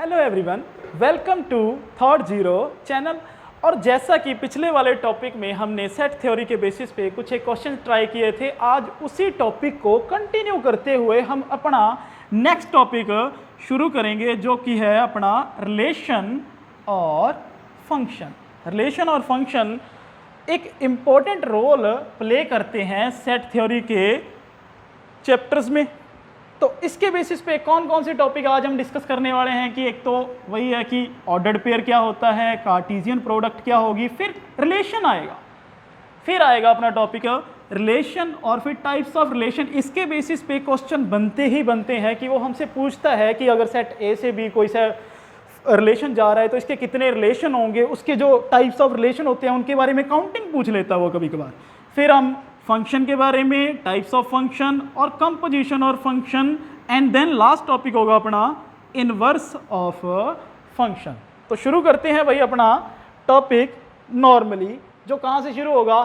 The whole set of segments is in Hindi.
Hello everyone, welcome to thought zero channel. और जैसा कि पिछले वाले टॉपिक में हमने सेट थ्योरी के बेसिस पे कुछ एक क्वेश्चन ट्राई किए थे, आज उसी टॉपिक को कंटिन्यू करते हुए हम अपना नेक्स्ट टॉपिक शुरू करेंगे, जो कि है अपना रिलेशन और फंक्शन। रिलेशन और फंक्शन एक इम्पोर्टेंट रोल प्ले करते हैं सेट थ्योरी के चैप्टर्स में। तो इसके बेसिस पे कौन कौन से टॉपिक आज हम डिस्कस करने वाले हैं कि एक तो वही है कि ऑर्डर्ड पेयर क्या होता है, कार्टेशियन प्रोडक्ट क्या होगी, फिर रिलेशन आएगा, फिर आएगा अपना टॉपिक रिलेशन और फिर टाइप्स ऑफ रिलेशन। इसके बेसिस पे क्वेश्चन बनते ही बनते हैं कि वो हमसे पूछता है कि अगर सेट ए से बी कोई सा रिलेशन जा रहा है तो इसके कितने रिलेशन होंगे, उसके जो टाइप्स ऑफ रिलेशन होते हैं उनके बारे में काउंटिंग पूछ लेता है वो कभी कभार। फिर हम फंक्शन के बारे में, टाइप्स ऑफ फंक्शन और कंपोजिशन और function, and then last topic होगा अपना इनवर्स ऑफ फंक्शन। तो शुरू करते हैं भाई अपना टॉपिक नॉर्मली, जो कहाँ से शुरू होगा,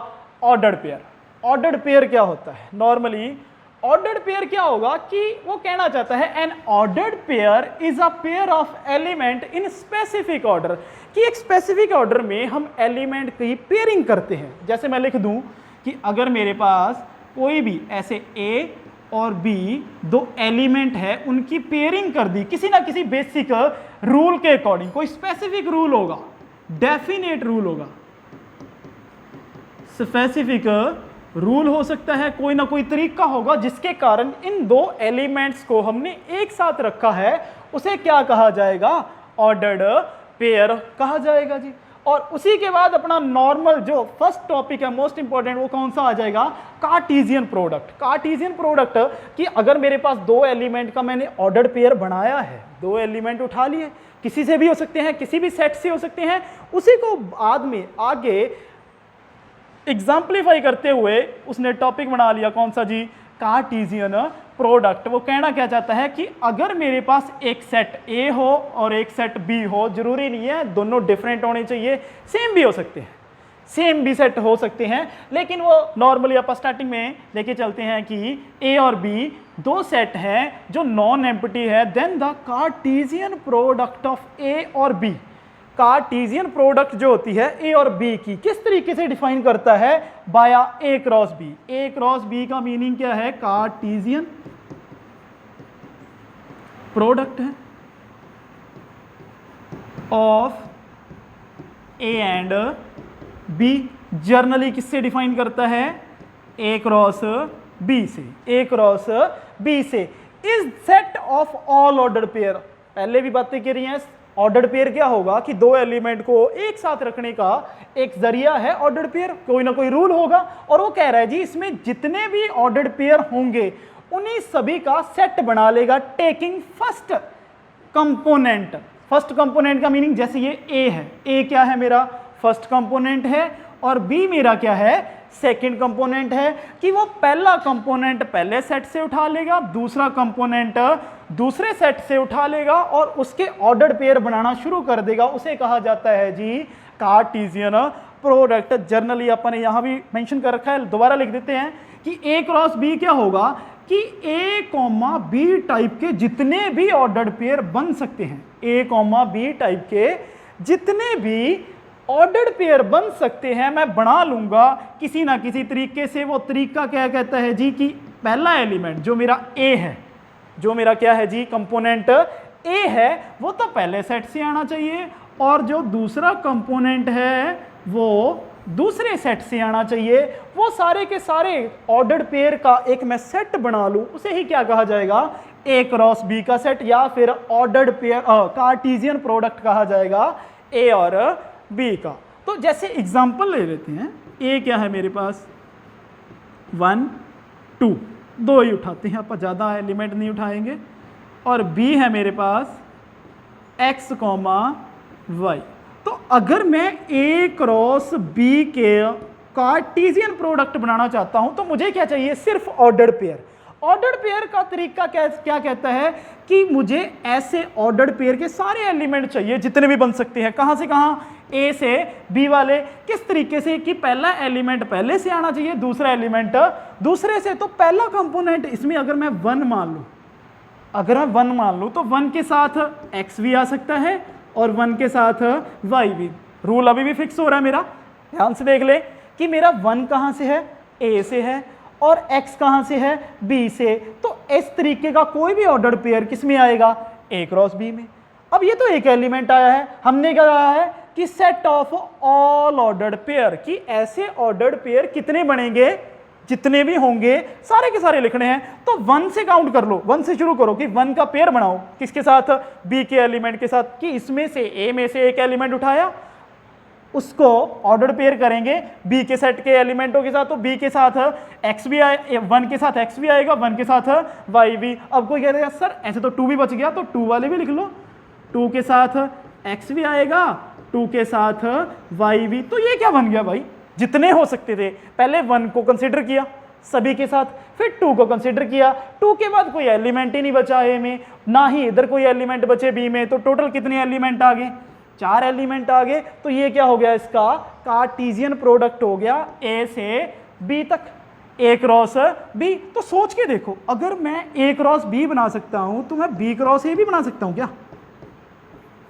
ऑर्डर्ड पेयर। ऑर्डर्ड पेयर क्या होता है? नॉर्मली ऑर्डर्ड पेयर क्या होगा कि वो कहना चाहता है N ordered pair is a pair of element in specific order, कि एक स्पेसिफिक ऑर्डर में हम एलिमेंट की पेयरिंग करते हैं। जैसे मैं लिख दूं कि अगर मेरे पास कोई भी ऐसे ए और बी दो एलिमेंट है, उनकी पेयरिंग कर दी किसी ना किसी बेसिक रूल के अकॉर्डिंग, कोई स्पेसिफिक रूल होगा, डेफिनेट रूल होगा, स्पेसिफिक रूल हो सकता है, कोई ना कोई तरीका होगा जिसके कारण इन दो एलिमेंट्स को हमने एक साथ रखा है, उसे क्या कहा जाएगा, ऑर्डर्ड पेयर कहा जाएगा जी। और उसी के बाद अपना नॉर्मल जो फर्स्ट टॉपिक है मोस्ट इंपॉर्टेंट, वो कौन सा आ जाएगा, कार्टेशियन प्रोडक्ट। कार्टेशियन प्रोडक्ट कि अगर मेरे पास दो एलिमेंट का मैंने ऑर्डर्ड पेयर बनाया है, दो एलिमेंट उठा लिए, किसी से भी हो सकते हैं, किसी भी सेट से हो सकते हैं, उसी को बाद में आगे एग्जाम्पलीफाई करते हुए उसने टॉपिक बना लिया कौन सा जी, कार्टेशियन प्रोडक्ट। वो कहना क्या चाहता है कि अगर मेरे पास एक सेट ए हो और एक सेट बी हो, जरूरी नहीं है दोनों डिफरेंट होने चाहिए, सेम भी हो सकते हैं, सेम भी सेट हो सकते हैं, लेकिन वो नॉर्मली आप स्टार्टिंग में लेके चलते हैं कि ए और बी दो सेट हैं जो नॉन एम्प्टी है, then the Cartesian product of A और बी। कार्टेशियन प्रोडक्ट जो होती है ए और बी की किस तरीके से डिफाइन करता है, बाया A cross B. A cross B का मीनिंग क्या है, कार्टेशियन प्रोडक्ट है of A and B. Generally किससे डिफाइन करता है, ए क्रॉस बी से, ए क्रॉस बी से। Is set of all ordered pair, पहले भी बातें करी हैं, ऑर्डर्ड पेयर क्या होगा कि दो एलिमेंट को एक साथ रखने का एक जरिया है ऑर्डर्ड पेयर, कोई ना कोई रूल होगा। और वो कह रहा है जी इसमें जितने भी ऑर्डर्ड पेयर होंगे उन्हीं सभी का सेट बना लेगा, taking first component. First component का मीनिंग जैसे ये ए है, ए क्या है मेरा फर्स्ट कंपोनेंट है और बी मेरा क्या है, सेकंड कंपोनेंट है, कि वो पहला कंपोनेंट पहले सेट से उठा लेगा, दूसरा कंपोनेंट दूसरे सेट से उठा लेगा और उसके ऑर्डर्ड पेयर बनाना शुरू कर देगा। उसे कहा जाता है जी कार्टेशियन प्रोडक्ट। जर्नली अपन ने यहां भी मेंशन कर रखा है, दोबारा लिख देते हैं कि ए क्रॉस बी क्या होगा कि ए कॉमा बी टाइप के जितने भी ऑर्डर्ड पेयर बन सकते हैं, ए कॉमा बी टाइप के जितने भी ऑर्डर्ड पेयर बन सकते हैं मैं बना लूंगा किसी ना किसी तरीके से। वो तरीका क्या कहता है जी कि पहला एलिमेंट जो मेरा ए है, जो मेरा क्या है जी कंपोनेंट ए है, वो तो पहले सेट से आना चाहिए, और जो दूसरा कंपोनेंट है वो दूसरे सेट से आना चाहिए। वो सारे के सारे ऑर्डर्ड पेयर का एक मैं सेट बना लूं, उसे ही क्या कहा जाएगा, ए क्रॉस बी का सेट, या फिर ऑर्डर्ड पेयर कार्टेशियन प्रोडक्ट कहा जाएगा ए और बी का। तो जैसे एग्जांपल ले लेते हैं, ए क्या है मेरे पास 1 2, दो ही उठाते हैं, आप ज़्यादा एलिमेंट नहीं उठाएंगे, और बी है मेरे पास x, y। तो अगर मैं ए क्रॉस बी के कार्टेशियन प्रोडक्ट बनाना चाहता हूं तो मुझे क्या चाहिए, सिर्फ ऑर्डर्ड पेयर। ऑर्डर्ड पेयर का तरीका क्या कहता है कि मुझे ऐसे ऑर्डर्ड पेयर के सारे एलिमेंट चाहिए जितने भी बन सकते हैं, कहां से कहां, ए से बी वाले। किस तरीके से कि पहला एलिमेंट पहले से आना चाहिए, दूसरा एलिमेंट दूसरे से। तो पहला कंपोनेंट इसमें अगर मैं 1 मान लूं, अगर मैं 1 मान लूँ तो 1 के साथ x भी आ सकता है और 1 के साथ y भी। रूल अभी भी फिक्स हो रहा है मेरा, ध्यान से देख ले कि मेरा 1 कहाँ से है, a से है, और x कहाँ से है, b से। तो इस तरीके का कोई भी ऑर्डर्ड पेयर किस में आएगा, a क्रॉस b में। अब ये तो एक एलिमेंट आया है, हमने क्या कहा है कि set of all ordered pair, कि ऐसे ऑर्डर्ड पेयर कितने बनेंगे, जितने भी होंगे सारे के सारे लिखने हैं। तो 1 से काउंट कर लो, 1 से शुरू करो कि 1 का पेयर बनाओ किसके साथ, b के एलिमेंट के साथ, कि इसमें से a में से एक एलिमेंट उठाया, उसको ऑर्डर्ड पेयर करेंगे b के सेट के एलिमेंटों के साथ, तो b के साथ x भी आए, 1 के साथ x भी आएगा, 1 के साथ y भी। अब कोई कह रहा है सर ऐसे तो 2 भी बच गया, तो 2 वाले भी लिख लो, 2 के साथ x भी आएगा, 2 के साथ y भी। तो ये क्या बन गया भाई, जितने हो सकते थे पहले 1 को कंसिडर किया सभी के साथ, फिर 2 को कंसिडर किया, 2 के बाद कोई एलिमेंट ही नहीं बचा a में, ना ही इधर कोई एलिमेंट बचे b में, तो टोटल कितने एलिमेंट आ गए, 4 एलिमेंट आ गए। तो ये क्या हो गया, इसका कार्टेशियन प्रोडक्ट हो गया a से b तक, a क्रॉस b। तो सोच के देखो, अगर मैं a क्रॉस b बना सकता हूं तो मैं b क्रॉस a भी बना सकता हूं क्या,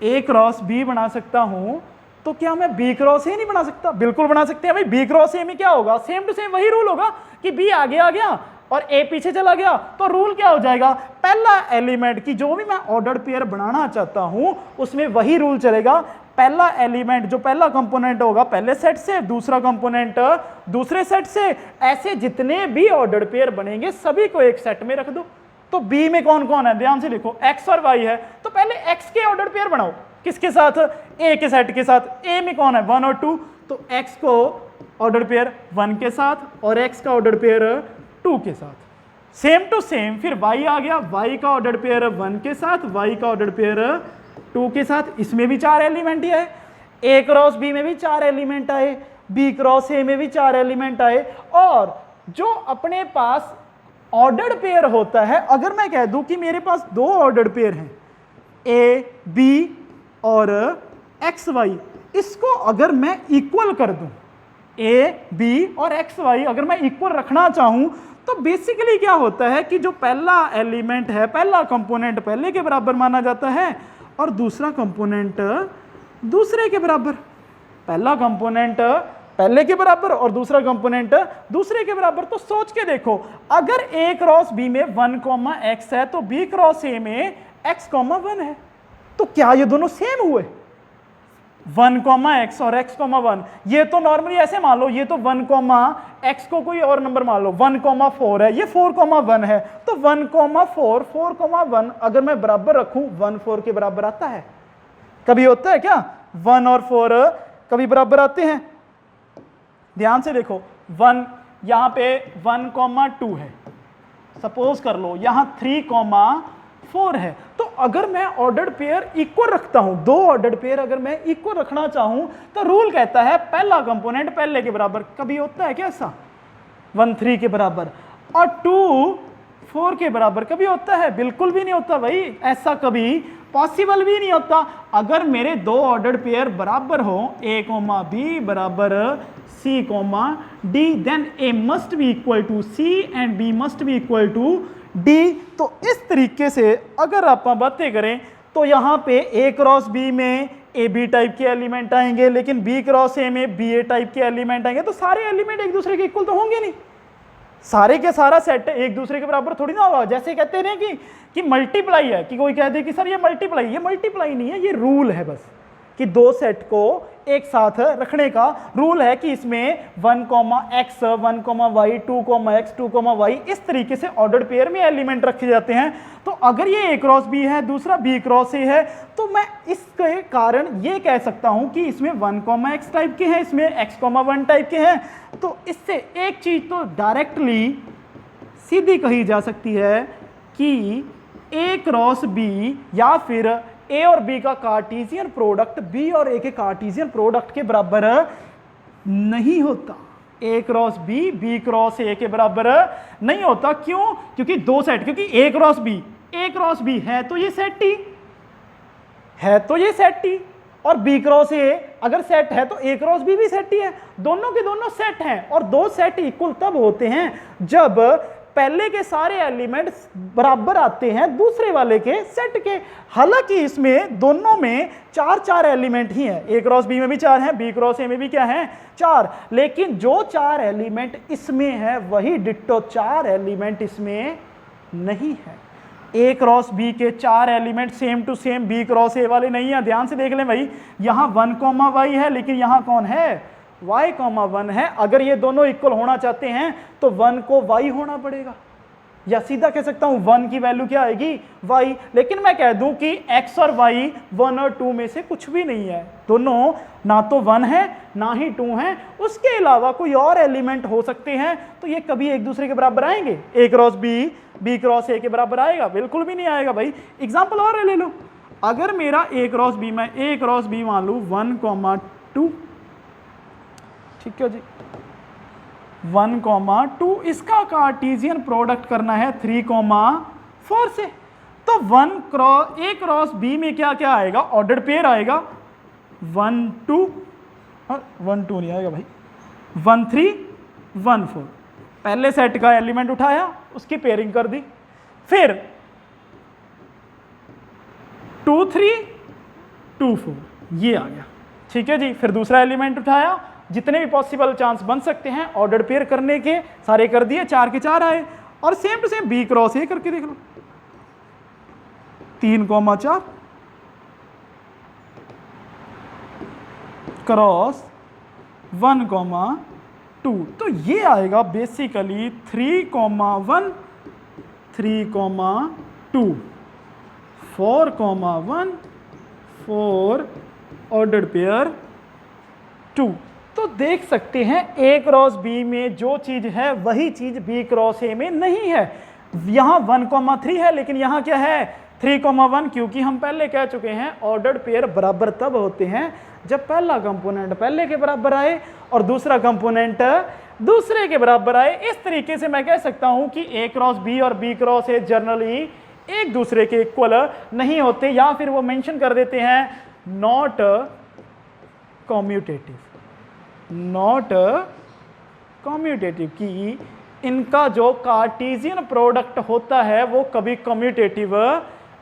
a क्रॉस b बना सकता हूं तो क्या मैं b क्रॉस a नहीं बना सकता, बिल्कुल बना सकते हैं भाई। b क्रॉस a में क्या होगा, सेम टू सेम वही रूल होगा कि b आगे आ गया और a पीछे चला गया, तो रूल क्या हो जाएगा, पहला एलिमेंट की जो भी मैं ऑर्डर्ड पेयर बनाना चाहता हूं उसमें वही रूल चलेगा, पहला एलिमेंट जो पहला कंपोनेंट होगा पहले सेट से, दूसरा कंपोनेंट दूसरे सेट से, ऐसे जितने भी ऑर्डर्ड पेयर बनेंगे सभी को एक सेट में रख दो। तो b में कौन कौन है, ध्यान से देखो, x और y है, तो पहले x के ऑर्डर पेयर बनाओ, किसके साथ, a के सेट के साथ। a में कौन है, 1 और 2, तो x को ऑर्डर पेयर 1 के साथ और x का ऑर्डर पेयर 2 के साथ। सेम टू सेम फिर y आ गया, y का ऑर्डर पेयर 1 के साथ, y का ऑर्डर पेयर 2 के साथ। इसमें भी 4 एलिमेंट ही आए, a क्रॉस b में भी 4 एलिमेंट आए, b क्रॉस a में भी 4 एलिमेंट आए। और जो अपने पास ऑर्डर्ड पेयर होता है, अगर मैं कह दूं कि मेरे पास 2 ऑर्डर्ड पेयर हैं a b और x y, इसको अगर मैं इक्वल कर दूं, a b और x y अगर मैं इक्वल रखना चाहूं, तो बेसिकली क्या होता है कि जो पहला एलिमेंट है, पहला कंपोनेंट पहले के बराबर माना जाता है और दूसरा कंपोनेंट दूसरे के बराबर। पहला कंपोनेंट पहले के बराबर और दूसरा कंपोनेंट दूसरे के बराबर। तो सोच के देखो, अगर a क्रॉस b में 1, x है तो b क्रॉस a में x, 1 है, तो क्या ये दोनों सेम हुए, 1, x और x, 1। ये तो नॉर्मली ऐसे मान लो, ये तो 1, x को कोई और नंबर मान लो, 1, 4 है, ये 4, 1 है, तो 1, 4, 4, 1 अगर मैं बराबर रखूं, 1, 4 के बराबर आता है, कभी होता है क्या, 1 और 4 कभी बराबर आते हैं। ध्यान से देखो, 1 यहां पे 1, 2 है, सपोज कर लो यहां 3, 4 है। तो अगर मैं ऑर्डर्ड पेयर इक्वल रखता हूं, 2 ऑर्डर्ड पेयर अगर मैं इक्वल रखना चाहूं, तो रूल कहता है पहला कंपोनेंट पहले के बराबर। कभी होता है क्या ऐसा, 1, 3 के बराबर और 2, 4 के बराबर कभी होता है, बिल्कुल भी नहीं होता भाई, ऐसा कभी पॉसिबल भी नहीं होता। अगर मेरे 2 ऑर्डर्ड पेयर बराबर हो, a, b बराबर c, d, then a must be equal to c and b must be equal to d। तो इस तरीके से अगर आप बातें करें तो यहाँ पे a क्रॉस b में ए बी टाइप के एलिमेंट आएंगे, लेकिन बी क्रॉस ए में बी ए टाइप के एलिमेंट आएंगे। तो सारे एलिमेंट एक दूसरे के इक्वल तो होंगे नहीं, सारे के सारा सेट एक दूसरे के बराबर थोड़ी ना होगा। जैसे कहते हैं कि मल्टीप्लाई है, कि कोई कह दे कि सर ये मल्टीप्लाई नहीं है, ये रूल है बस कि 2 सेट को एक साथ रखने का रूल है कि इसमें 1, x, 1, y, 2, x, 2, y इस तरीके से ऑर्डर्ड पेयर में एलिमेंट रखे जाते हैं। तो अगर ये a क्रॉस b है, दूसरा b क्रॉस a है, तो मैं इसके कारण ये कह सकता हूं कि इसमें 1, x टाइप के हैं, इसमें x, 1 टाइप के हैं। तो इससे एक चीज तो डायरेक्टली सीधी कही जा सकती है कि a क्रॉस b या फिर a और b का कार्टेशियन प्रोडक्ट b और a के कार्टेशियन प्रोडक्ट के बराबर नहीं होता। a cross b b cross a के बराबर नहीं होता। क्यों? क्योंकि 2 सेट, क्योंकि a क्रॉस b है तो ये सेट ही, और b क्रॉस a अगर सेट है तो a क्रॉस b भी सेट ही है। दोनों के दोनों सेट हैं, और 2 सेट इक्वल तब होते हैं जब पहले के सारे एलिमेंट बराबर आते हैं दूसरे वाले के सेट के। हालांकि इसमें दोनों में 4 एलिमेंट ही हैं, ए क्रॉस बी में भी 4 हैं, बी क्रॉस ए में भी क्या है 4, लेकिन जो 4 एलिमेंट इसमें है वही डिट्टो 4 एलिमेंट इसमें नहीं है। ए क्रॉस बी के 4 element same to same B cross A वाले नहीं है। ध्यान से देख लें भाई, यहां 1, y है, लेकिन यहां कौन है y, 1 है। अगर ये दोनों इक्वल होना चाहते हैं तो 1 को y होना पड़ेगा, या सीधा कह सकता हूं 1 की वैल्यू क्या आएगी y। लेकिन मैं कह दूं कि x और y 1 और 2 में से कुछ भी नहीं है, दोनों ना तो 1 है ना ही 2 है, उसके अलावा कोई और एलिमेंट हो सकते हैं। तो ये कभी एक दूसरे के बराबर आएंगे? a cross b cross a के बराबर आएगा? बिल्कुल भी नहीं आएगा भाई। एग्जाम्पल और ले लो, अगर मेरा a क्रॉस b में a क्रॉस b मान लू 1, 2, ठीक है जी, 1, 2, इसका कार्टेशियन प्रोडक्ट करना है 3, 4 से। तो a क्रॉस b में क्या क्या आएगा? ऑर्डर्ड पेयर आएगा, 1, 2, 1, 2 नहीं आएगा भाई, 1, 3, 1, 4। पहले सेट का एलिमेंट उठाया, उसकी पेयरिंग कर दी, फिर 2, 3, 2, 4 ये आ गया, ठीक है जी। फिर दूसरा एलिमेंट उठाया, जितने भी पॉसिबल चांस बन सकते हैं ऑर्डर पेयर करने के सारे कर दिए, 4 के 4 आए। और same to same B cross A करके देख लो, 3, 4 क्रॉस 1, 2। तो ये आएगा बेसिकली 3, 1, 3, 2, 4, 1, 4 ऑर्डर्ड पेयर 2। तो देख सकते हैं ए क्रॉस बी में जो चीज है वही चीज बी क्रॉस ए में नहीं है। यहां 1, 3 है, लेकिन यहां क्या है 3, 1, क्योंकि हम पहले कह चुके हैं ऑर्डर्ड पेयर बराबर तब होते हैं जब पहला कंपोनेंट पहले के बराबर आए और दूसरा कंपोनेंट दूसरे के बराबर आए। इस तरीके से मैं कह सकता हूं कि ए क्रॉस बी और बी क्रॉस ए जनरली एक दूसरे के इक्वल नहीं होते, या फिर वो मेंशन कर देते हैं नॉट कम्यूटेटिव, नॉट कम्यूटेटिव, कि इनका जो कार्टेशियन प्रोडक्ट होता है वो कभी कम्यूटेटिव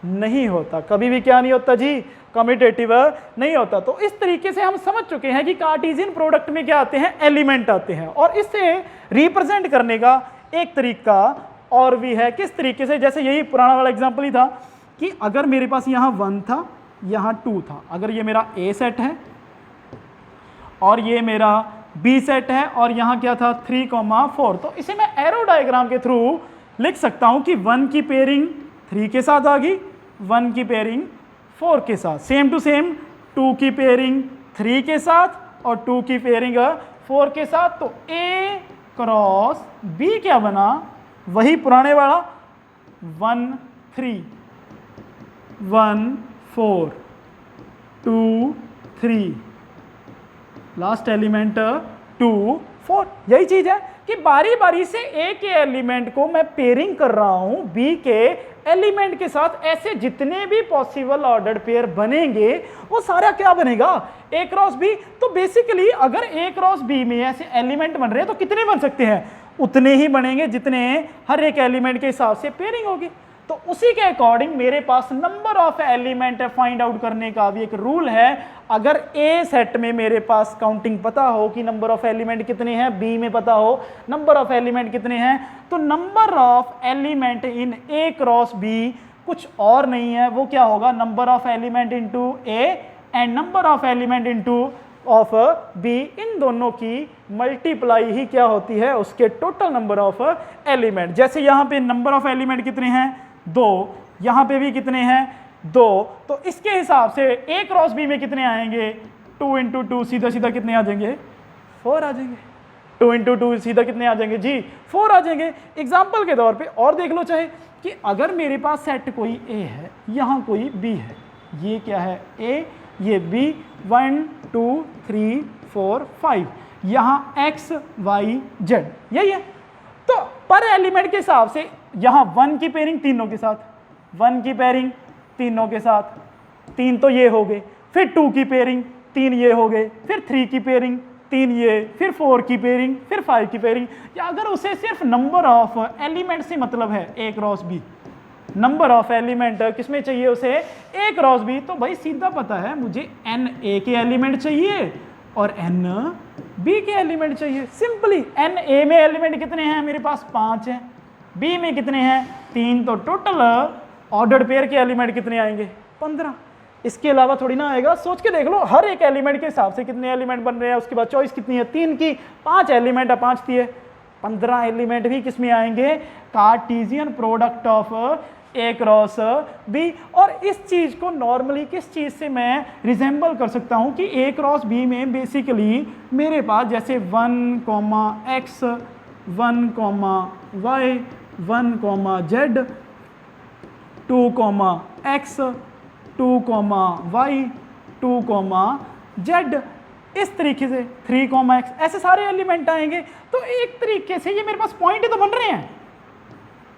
नहीं होता, कभी भी क्या नहीं होता जी, कम्यूटेटिव नहीं होता। तो इस तरीके से हम समझ चुके हैं कि कार्टेशियन प्रोडक्ट में क्या आते हैं, एलिमेंट आते हैं, और इससे रिप्रेजेंट करने का एक तरीका और भी है। किस तरीके से? जैसे यही पुराना वाला एग्जांपल ही था कि अगर मेरे पास यहाँ 1 था, यहाँ 2 था, अगर ये मेरा ए सेट है और ये मेरा बी सेट है और यहाँ क्या था 3, 4, तो इसे मैं एरो डायग्राम के थ्रू लिख सकता हूँ कि 1 की पेयरिंग 3 के साथ आ गई, 1 की पेयरिंग 4 के साथ, सेम टू सेम 2 की पेयरिंग 3 के साथ और 2 की पेयरिंग 4 के साथ। तो ए क्रॉस बी क्या बना, वही पुराने वाला 1, 3, 1, 4, 2, 3, लास्ट एलिमेंट 2, 4। यही चीज है कि बारी बारी से ए के एलिमेंट को मैं पेयरिंग कर रहा हूं बी के एलिमेंट के साथ। ऐसे जितने भी पॉसिबल ऑर्डर्ड पेयर बनेंगे वो सारा क्या बनेगा, ए क्रॉस बी। तो बेसिकली अगर ए क्रॉस बी में ऐसे एलिमेंट बन रहे हैं तो कितने बन सकते हैं, उतने ही बनेंगे जितने हर एक एलिमेंट के हिसाब से पेयरिंग होगी। तो उसी के अकॉर्डिंग मेरे पास number of element find out करने का भी एक रूल है। अगर ए सेट में मेरे पास काउंटिंग पता हो कि नंबर ऑफ एलिमेंट कितने हैं, बी में पता हो नंबर ऑफ एलिमेंट कितने हैं, तो number of element in A cross B कुछ और नहीं है, वो क्या होगा, number of element into A and number of element into of B. इन दोनों की मल्टीप्लाई ही क्या होती है, उसके टोटल नंबर ऑफ एलिमेंट। जैसे यहाँ पे नंबर ऑफ एलिमेंट कितने हैं, 2, यहाँ पे भी कितने हैं, 2, तो इसके हिसाब से ए क्रॉस बी में कितने आएंगे, 2 इंटू 2 सीधा सीधा कितने आ जाएंगे, 4 आ जाएंगे। 2 इंटू 2 सीधा कितने आ जाएंगे जी, 4 आ जाएंगे। एग्जाम्पल के तौर पे और देख लो चाहे कि अगर मेरे पास सेट कोई ए है, यहाँ कोई बी है, ये क्या है ए, ये बी, 1, 2, 3, 4, 5, यहाँ x, y, z, यही है। तो पर एलिमेंट के हिसाब से यहाँ 1 की पेयरिंग तीनों के साथ, 1 की पेयरिंग तीनों के साथ, 3 तो ये हो गए, फिर 2 की पेयरिंग 3 ये हो गए, फिर 3 की पेयरिंग 3 ये, फिर 4 की पेयरिंग, फिर 5 की पेयरिंग। या अगर उसे सिर्फ नंबर ऑफ एलिमेंट से मतलब है A cross B, number of element किसमें चाहिए उसे, ए क्रॉस बी, तो भाई सीधा पता है मुझे एन ए के एलिमेंट चाहिए और एन बी के एलिमेंट चाहिए। सिंपली एन ए में एलिमेंट कितने हैं मेरे पास, 5 हैं, बी में कितने हैं, 3, तो टोटल ऑर्डर्ड पेयर के एलिमेंट कितने आएंगे, 15। इसके अलावा थोड़ी ना आएगा, सोच के देख लो, हर एक एलिमेंट के हिसाब से कितने एलिमेंट बन रहे हैं, उसके बाद चॉइस कितनी है, 3 की, 5 एलिमेंट है, 5 दिए, 15 एलिमेंट भी किसमें आएंगे, Cartesian product of A cross B. और इस चीज को नॉर्मली किस चीज से मैं रिजेंबल कर सकता हूं कि ए क्रॉस बी में बेसिकली मेरे पास जैसे 1, x, 1, y, 1, z, 2, x, 2, y, 2, z, इस तरीके से 3, x, ऐसे सारे एलिमेंट आएंगे। तो एक तरीके से ये मेरे पास पॉइंट ही तो बन रहे हैं,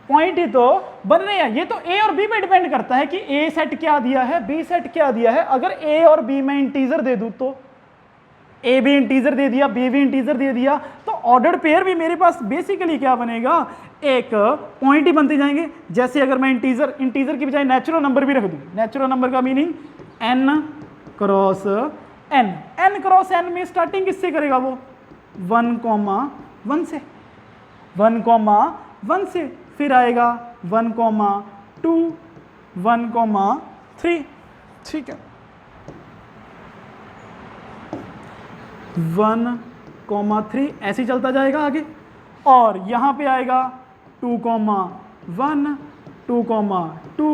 पॉइंट ही तो बन रहे हैं। ये तो ए और बी पे डिपेंड करता है कि ए सेट क्या दिया है, बी सेट क्या दिया है। अगर ए और बी में इंटीजर दे दूं तो ए भी इंटीजर दे दिया, बी भी इंटीजर दे दिया, तो ऑर्डर्ड पेयर भी मेरे पास बेसिकली क्या बनेगा, एक पॉइंट ही बनते जाएंगे। जैसे अगर मैं इंटीजर की बजाय नेचुरल नंबर भी रख दूं, नेचुरल नंबर का meaning n cross n, n cross n में स्टार्टिंग किससे करेगा वो 1, 1 से, 1, 1 से, फिर आएगा 1, 2, 1, 3, ठीक है, 1, 3 ऐसे ही चलता जाएगा आगे। और यहाँ पे आएगा 2, 1, 2, 2,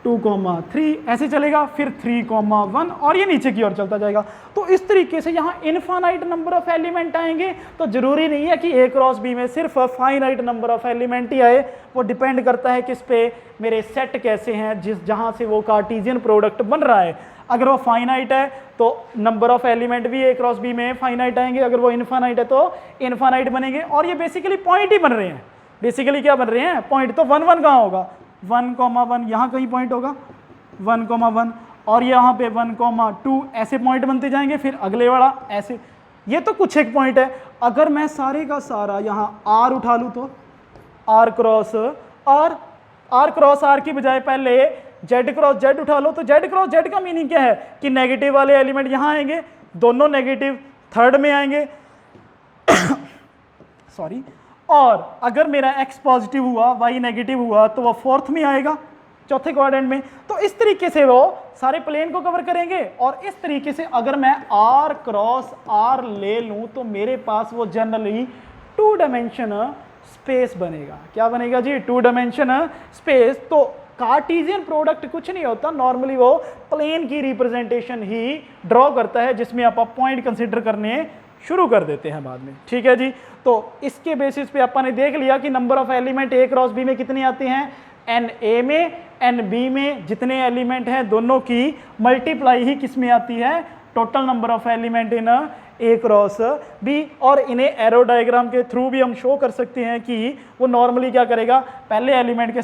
2, 3 ऐसे चलेगा, फिर 3, 1 और ये नीचे की ओर चलता जाएगा। तो इस तरीके से यहाँ इनफाइनाइट नंबर ऑफ एलिमेंट आएंगे। तो जरूरी नहीं है कि ए क्रॉस बी में सिर्फ फाइनाइट नंबर ऑफ एलिमेंट ही आए, वो डिपेंड करता है किस पे, मेरे सेट कैसे हैं, जहाँ से वो कार्टेशियन प्रोडक्ट बन रहा है। अगर वो फाइनाइट है तो नंबर ऑफ एलिमेंट भी ए क्रॉस बी में फाइनाइट आएंगे, अगर वो इनफाइनाइट है तो इनफाइनाइट बनेंगे। और ये बेसिकली पॉइंट ही बन रहे हैं, बेसिकली क्या बन रहे हैं, पॉइंट। तो 1, 1 कहाँ होगा, 1, 1 यहाँ कहीं पॉइंट होगा, 1, 1 और यहाँ पे 1, 2 ऐसे पॉइंट बनते जाएंगे, फिर अगले वाला ऐसे। ये तो कुछ एक पॉइंट है। अगर मैं सारे का सारा यहाँ R उठा लूँ तो R क्रॉस R की बजाय पहले Z क्रॉस Z उठा लो, तो Z क्रॉस Z का मीनिंग क्या है कि नेगेटिव वाले एलिमेंट यहाँ आएंगे, दोनों नेगेटिव थर्ड में आएंगे सॉरी। और अगर मेरा X पॉजिटिव हुआ, Y नेगेटिव हुआ, तो वो फोर्थ में आएगा, चौथे क्वाड्रेंट में। तो इस तरीके से वो सारे प्लेन को कवर करेंगे। और इस तरीके से अगर मैं R क्रॉस R ले लूं तो मेरे पास वो जनरली 2 डायमेंशन स्पेस बनेगा। क्या बनेगा जी, 2 डायमेंशन स्पेस। तो कार्टेशियन प्रोडक्ट कुछ नहीं होता, नॉर्मली वो प्लेन की रिप्रेजेंटेशन ही ड्रॉ करता है, जिसमें आप पॉइंट कंसिडर करने शुरू कर देते हैं बाद में, ठीक है जी। तो इसके बेसिस पे अपन ने देख लिया कि number of element A cross B में कितने आते हैं, एन ए में एन बी में जितने एलिमेंट हैं दोनों की मल्टीप्लाई ही किस में आती है, total number of element in A cross B. और इन्हें एरो डायग्राम के थ्रू भी हम शो कर सकते हैं कि वो नॉर्मली क्या करेगा, पहले एलिमेंट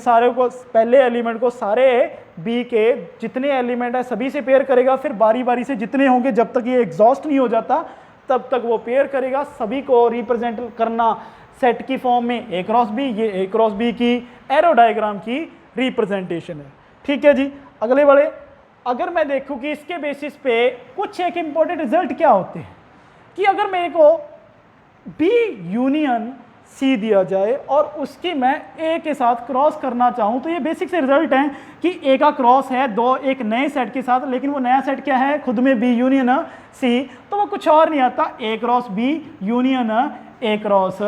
को सारे बी के जितने एलिमेंट है सभी से पेयर करेगा, फिर बारी बारी से जितने होंगे जब तक ये एग्जॉस्ट नहीं हो जाता तब तक वो पेयर करेगा। सभी को रिप्रेजेंट करना सेट की फॉर्म में ए क्रॉस बी, ये ए क्रॉस बी की एरो डायग्राम की रिप्रेजेंटेशन है, ठीक है जी। अगले वाले अगर मैं देखूं कि इसके बेसिस पे कुछ एक इंपॉर्टेंट रिजल्ट क्या होते हैं कि अगर मेरे को बी यूनियन सी दिया जाए और उसकी मैं ए के साथ क्रॉस करना चाहूं, तो ये बेसिक से रिजल्ट है कि ए का क्रॉस है एक नए सेट के साथ, लेकिन वो नया सेट क्या है, खुद में बी यूनियन सी, तो वो कुछ और नहीं आता, A cross B union A cross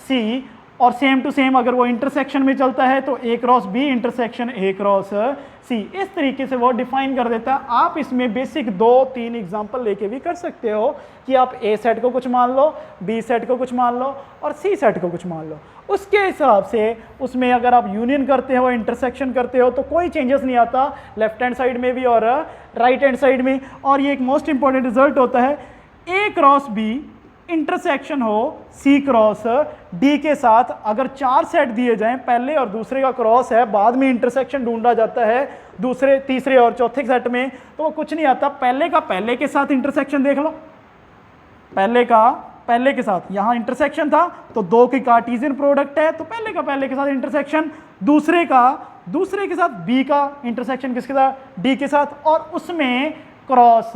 C. और सेम टू सेम अगर वो इंटरसेक्शन में चलता है तो A cross B intersection A cross C, इस तरीके से वो डिफाइन कर देता है। आप इसमें बेसिक 2-3 एग्जांपल लेके भी कर सकते हो कि आप ए सेट को कुछ मान लो, बी सेट को कुछ मान लो और सी सेट को कुछ मान लो। उसके हिसाब से उसमें अगर आप यूनियन करते हो, इंटरसेक्शन करते हो, तो कोई चेंजेस नहीं आता लेफ्ट हैंड साइड में भी और राइट हैंड साइड में। और ये एक मोस्ट इंपॉर्टेंट रिजल्ट होता है, ए क्रॉस बी इंटरसेक्शन हो सी क्रॉस डी के साथ, अगर 4 सेट दिए जाएं, पहले और दूसरे का क्रॉस है, बाद में इंटरसेक्शन ढूंढा जाता है दूसरे, तीसरे और चौथे सेट में, तो वो कुछ नहीं आता, पहले का पहले के साथ इंटरसेक्शन देख लो, पहले के साथ यहाँ इंटरसेक्शन था तो दो की कार्टेशियन प्रोडक्ट है, तो पहले के साथ इंटरसेक्शन, दूसरे के साथ बी का इंटरसेक्शन किसके साथ, डी के साथ, और उसमें क्रॉस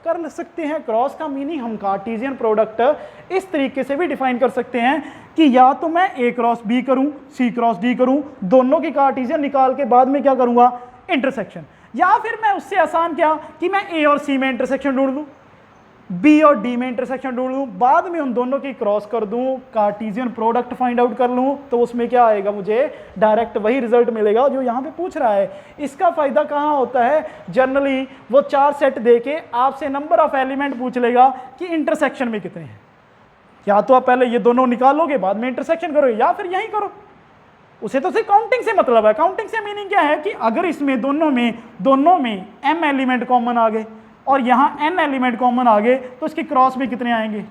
कर सकते हैं। क्रॉस का मीनिंग हम कार्टेशियन प्रोडक्ट इस तरीके से भी डिफाइन कर सकते हैं कि या तो मैं ए क्रॉस बी करूं, सी क्रॉस डी करूं, दोनों की कार्टेशियन निकाल के बाद में क्या करूंगा, इंटरसेक्शन, या फिर मैं उससे आसान क्या कि मैं ए और सी में इंटरसेक्शन ढूंढ लूं, बी और डी में इंटरसेक्शन ढूंढ लूं, बाद में उन दोनों की क्रॉस कर दूं, कार्टेशियन प्रोडक्ट फाइंड आउट कर लूं, तो उसमें क्या आएगा, मुझे डायरेक्ट वही रिजल्ट मिलेगा जो यहां पे पूछ रहा है। इसका फायदा कहां होता है, जनरली वो 4 सेट देके आपसे नंबर ऑफ एलिमेंट पूछ लेगा कि इंटरसेक्शन में कितने हैं। या तो आप पहले ये दोनों निकालोगे, बाद में इंटरसेक्शन करोगे, या फिर यही करो। उसे तो सिर्फ काउंटिंग से मतलब है। काउंटिंग से मीनिंग क्या है कि अगर इसमें दोनों में m एलिमेंट कॉमन आ गए और यहाँ n एलिमेंट कॉमन आ गए, तो इसके क्रॉस में कितने आएंगे,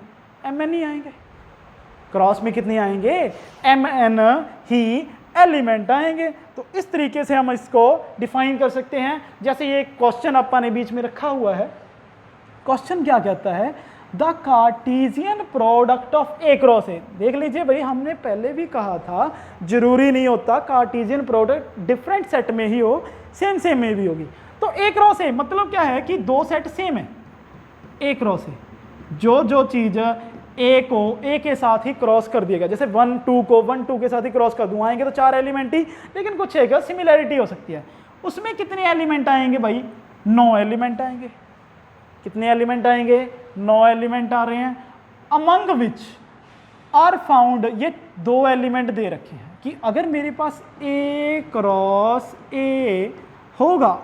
mn ही आएंगे। क्रॉस में कितने आएंगे, mn ही एलिमेंट आएंगे। तो इस तरीके से हम इसको डिफाइन कर सकते हैं। जैसे ये क्वेश्चन अपन ने बीच में रखा हुआ है, क्वेश्चन क्या कहता है, the Cartesian product of A cross ए। देख लीजिए भाई, हमने पहले भी कहा था जरूरी नहीं होता कार्टेशियन प्रोडक्ट डिफरेंट सेट में ही हो, सेम में भी होगी। तो ए क्रॉस ए मतलब क्या है कि दो सेट सेम है। ए क्रॉस ए, जो चीज ए को ए के साथ ही क्रॉस कर दिएगा, जैसे 1 2 को 1 2 के साथ ही क्रॉस कर दूं, आएंगे तो 4 एलिमेंट ही, लेकिन कुछ एक सिमिलैरिटी हो सकती है। उसमें कितने एलिमेंट आएंगे भाई, 9 एलिमेंट आएंगे। कितने एलिमेंट आएंगे, 9 एलिमेंट आ रहे हैं। अमंग विच आर फाउंड, ये 2 एलिमेंट दे रखे हैं कि अगर मेरे पास ए क्रॉस ए होगा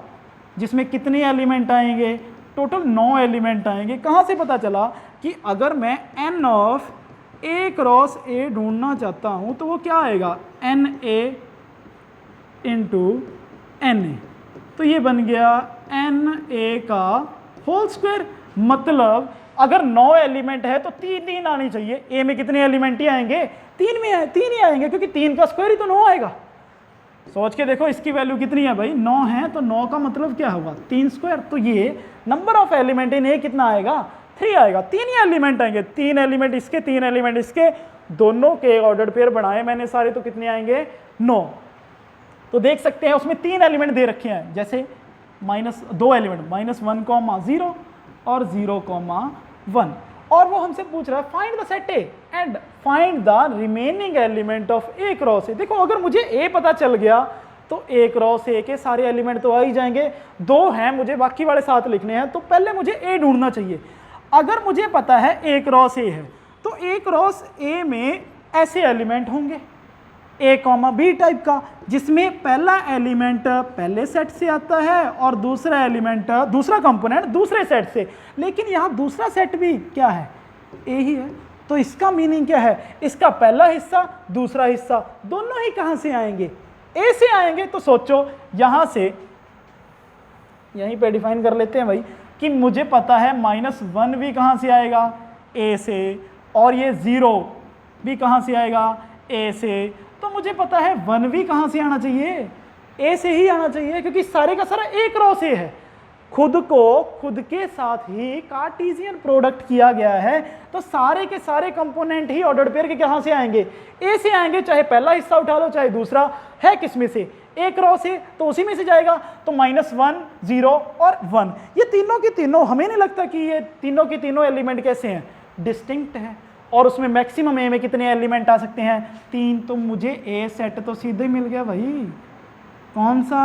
जिसमें कितने एलिमेंट आएंगे, टोटल 9 एलिमेंट आएंगे। कहाँ से पता चला कि अगर मैं n ऑफ ए क्रॉस ए ढूंढना चाहता हूँ तो वो क्या आएगा, n a into n a, तो ये बन गया n a का होल स्क्वायर। मतलब अगर 9 एलिमेंट है तो 3 आनी चाहिए। ए में कितने एलिमेंट ही आएंगे, 3 ही आएंगे, क्योंकि 3 का स्क्वायर ही तो 9 आएगा। सोच के देखो इसकी वैल्यू कितनी है भाई, 9 है, तो 9 का मतलब क्या होगा, 3 स्क्वायर। तो ये नंबर ऑफ एलिमेंट इन ए कितना आएगा, 3 आएगा। 3 ही एलिमेंट आएंगे, 3 एलिमेंट इसके, 3 एलिमेंट इसके, दोनों के ऑर्डर पेयर बनाए मैंने सारे, तो कितने आएंगे, 9। तो देख सकते हैं उसमें 3 एलिमेंट दे रखे हैं, जैसे -2 एलिमेंट, -1, 0 और 0, 1, और वो हमसे पूछ रहा है find the set A and find the remaining element of A cross ए। देखो अगर मुझे ए पता चल गया तो ए क्रॉस ए के सारे एलिमेंट तो आ ही जाएंगे। 2 हैं, मुझे बाकी वाले 7 लिखने हैं, तो पहले मुझे ए ढूंढना चाहिए। अगर मुझे पता है ए क्रॉस ए है तो ए क्रॉस ए में ऐसे एलिमेंट होंगे ए कॉमा बी टाइप का, जिसमें पहला एलिमेंट पहले सेट से आता है और दूसरा एलिमेंट, दूसरा कंपोनेंट दूसरे सेट से। लेकिन यहाँ दूसरा सेट भी क्या है, ए ही है। तो इसका मीनिंग क्या है, इसका पहला हिस्सा दूसरा हिस्सा दोनों ही कहाँ से आएंगे, ए से आएंगे। तो सोचो यहाँ से, यहीं पे डिफाइन कर लेते हैं भाई कि मुझे पता है -1 भी कहाँ से आएगा, ए से, और ये 0 भी कहाँ से आएगा, ए से। तो मुझे पता है 1 भी कहाँ से आना चाहिए, ए से ही आना चाहिए, क्योंकि सारे का सारा ए क्रॉस ए है। खुद को खुद के साथ ही कार्टेशियन प्रोडक्ट किया गया है, तो सारे के सारे कंपोनेंट ही ऑर्डर्ड पेयर के कहाँ से आएंगे, ए से आएंगे। चाहे पहला हिस्सा उठा लो चाहे दूसरा, है किस में से, ए क्रॉस ए, तो उसी में से जाएगा। तो -1, 0 और 1, ये तीनों की तीनों, हमें नहीं लगता कि ये तीनों की तीनों एलिमेंट कैसे हैं, डिस्टिंक्ट हैं। और उसमें मैक्सिमम ए में कितने एलिमेंट आ सकते हैं, 3। तो मुझे ए सेट तो सीधे मिल गया भाई, कौन सा,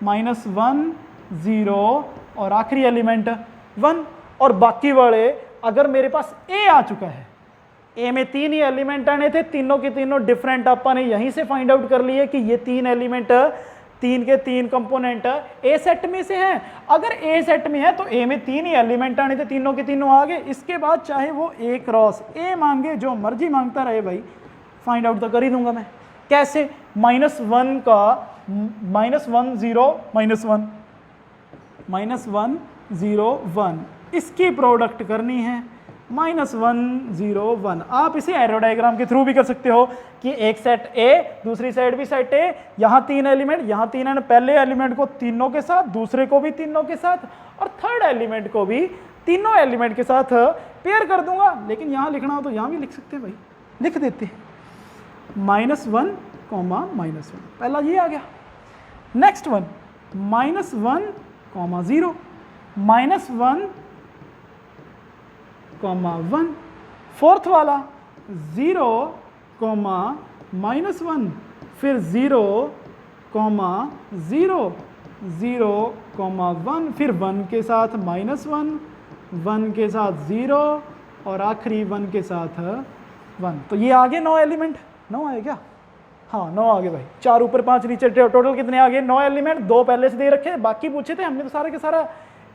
-1, 0 और आखिरी एलिमेंट 1। और बाकी वाले अगर मेरे पास ए आ चुका है, ए में 3 ही एलिमेंट आने थे, तीनों के तीनों डिफरेंट, अपन ने यहीं से फाइंड आउट कर लिए कि ये 3 एलिमेंट, 3 के 3 कंपोनेंट ए सेट में से हैं। अगर ए सेट में है तो ए में 3 ही एलिमेंट आने थे, तीनों के तीनों आ गए। इसके बाद चाहे वो ए क्रॉस ए मांगे, जो मर्जी मांगता रहे भाई, फाइंड आउट तो कर ही दूंगा मैं। कैसे, -1 का -1, 0, -1, -1, 0, 1, इसकी प्रोडक्ट करनी है, -1, 0, 1। आप इसे एरो डायग्राम के थ्रू भी कर सकते हो कि एक सेट ए, दूसरी साइड भी सेट ए, यहाँ 3 एलिमेंट, यहाँ 3 एलिमेंट, पहले एलिमेंट को तीनों के साथ, दूसरे को भी तीनों के साथ, और थर्ड एलिमेंट को भी तीनों एलिमेंट के साथ पेयर कर दूंगा, लेकिन यहाँ लिखना हो तो यहाँ भी लिख सकते हैं भाई, लिख देते हैं -1, -1, पहला ये आ गया। नेक्स्ट वन -1, -0, -1, -1, फोर्थ वाला 0, -1, फिर 0, 0, 0, 1, फिर 1 के साथ -1, 1 के साथ 0 और आखिरी 1 के साथ 1। तो ये आगे 9 एलिमेंट, 9 आए क्या? हाँ 9 आगे भाई, 4 ऊपर 5 नीचे, टोटल कितने आगे? 9 एलिमेंट, 2 पहले से दे रखे, बाकी पूछे थे हमने तो सारा के सारा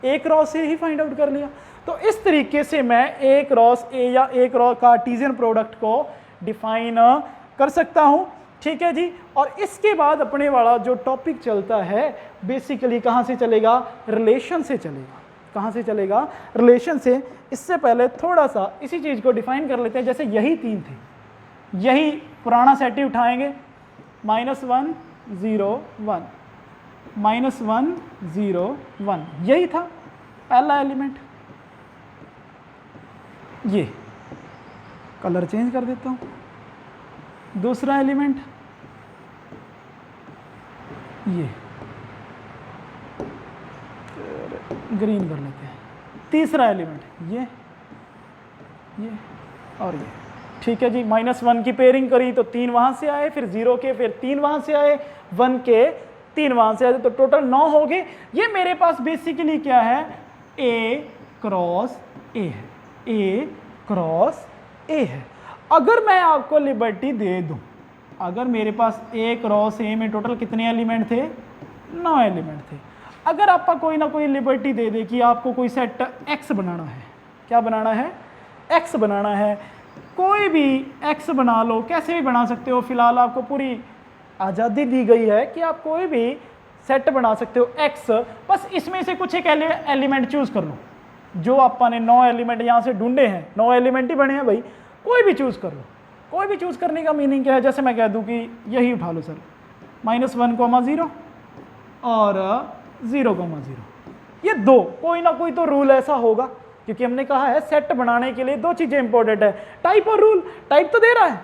A क्रॉस से ही फाइंड आउट कर लिया। तो इस तरीके से मैं A क्रॉस A या A क्रॉस कार्टेशियन प्रोडक्ट को डिफाइन कर सकता हूँ, ठीक है जी। और इसके बाद अपने वाला जो टॉपिक चलता है बेसिकली कहाँ से चलेगा? रिलेशन से चलेगा। कहाँ से चलेगा? रिलेशन से। इससे पहले थोड़ा सा इसी चीज़ को डिफाइन कर लेते हैं। जैसे यही 3 थे, यही पुराना सेट ही उठाएंगे, -1, 0, 1, -1, 0, 1, यही था पहला एलिमेंट। ये कलर चेंज कर देता हूँ। दूसरा एलिमेंट ये ग्रीन कर लेते हैं। तीसरा एलिमेंट ये और ये, ठीक है जी। -1 की पेयरिंग करी तो 3 वहाँ से आए, फिर 0 के फिर 3 वहाँ से आए, 1 के 3 वहाँ से आए, तो टोटल 9 हो गए। ये मेरे पास बेसिकली क्या है? A क्रॉस A है, A क्रॉस A है। अगर मैं आपको लिबर्टी दे दूँ, अगर मेरे पास A क्रॉस A में टोटल कितने एलिमेंट थे? 9 एलिमेंट थे। अगर आपका कोई ना कोई लिबर्टी दे दे कि आपको कोई सेट X बनाना है, क्या बनाना है? X बनाना है, कोई भी X बना लो, कैसे भी बना सकते हो। फिलहाल आपको पूरी आज़ादी दी गई है कि आप कोई भी सेट बना सकते हो X, बस इसमें से कुछ एक एलिमेंट चूज कर लो। जो आपने 9 एलिमेंट यहाँ से ढूंढे हैं, 9 एलिमेंट ही बने हैं भाई, कोई भी चूज कर लो। कोई भी चूज करने का मीनिंग क्या है? जैसे मैं कह दूं कि यही उठा लो सर, -1, 0 और 0, 0, ये 2, कोई ना कोई तो रूल ऐसा होगा, क्योंकि हमने कहा है सेट बनाने के लिए 2 चीजें इंपॉर्टेंट है, टाइप और रूल। टाइप तो दे रहा है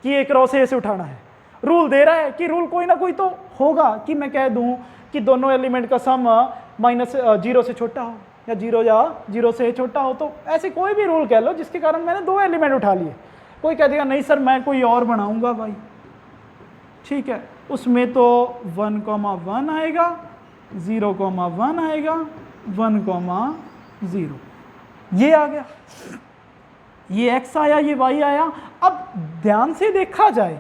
कि A क्रॉस A से उठाना है, रूल दे रहा है कि रूल कोई ना कोई तो होगा कि मैं कह दूं कि दोनों एलिमेंट का सम -0 से छोटा हो या 0 से छोटा हो। तो ऐसे कोई भी रूल कह लो जिसके कारण मैंने 2 एलिमेंट उठा लिए। कोई कह देगा नहीं सर मैं कोई और बनाऊंगा भाई, ठीक है, उसमें तो 1, 1 आएगा, 0, 1 आएगा, 1, 0, ये आ गया, ये x आया, ये y आया। अब ध्यान से देखा जाए,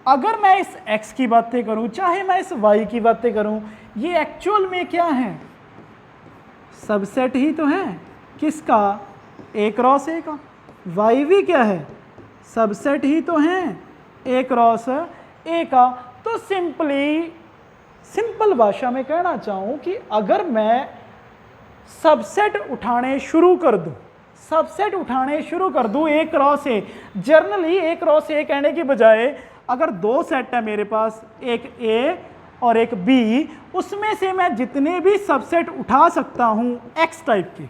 अगर मैं इस x की बातें करूं चाहे मैं इस y की बातें करूं, ये एक्चुअल में क्या है? सबसेट ही तो है। किसका? A क्रॉस A का। y भी क्या है? सबसेट ही तो है A क्रॉस A का। तो सिंपल भाषा में कहना चाहूं कि अगर मैं सबसेट उठाने शुरू कर दूं, A cross A, generally A cross A कहने की बजाय अगर 2 सेट है मेरे पास, एक A और एक B, उसमें से मैं जितने भी सबसेट उठा सकता हूं X टाइप के,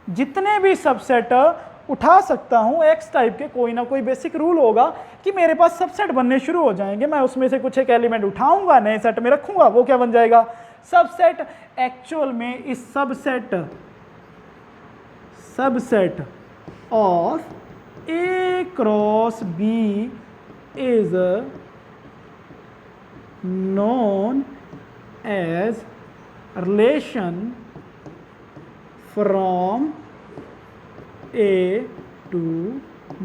जितने भी सबसेट उठा सकता हूं X टाइप के, कोई ना कोई बेसिक रूल होगा कि मेरे पास सबसेट बनने शुरू हो जाएंगे। मैं उसमें से कुछ एक एलिमेंट उठाऊंगा, नए सेट में रखूंगा, वो क्या बन जाएगा? सबसेट। एक्चुअल में इस subset of A cross B is known as relation from A to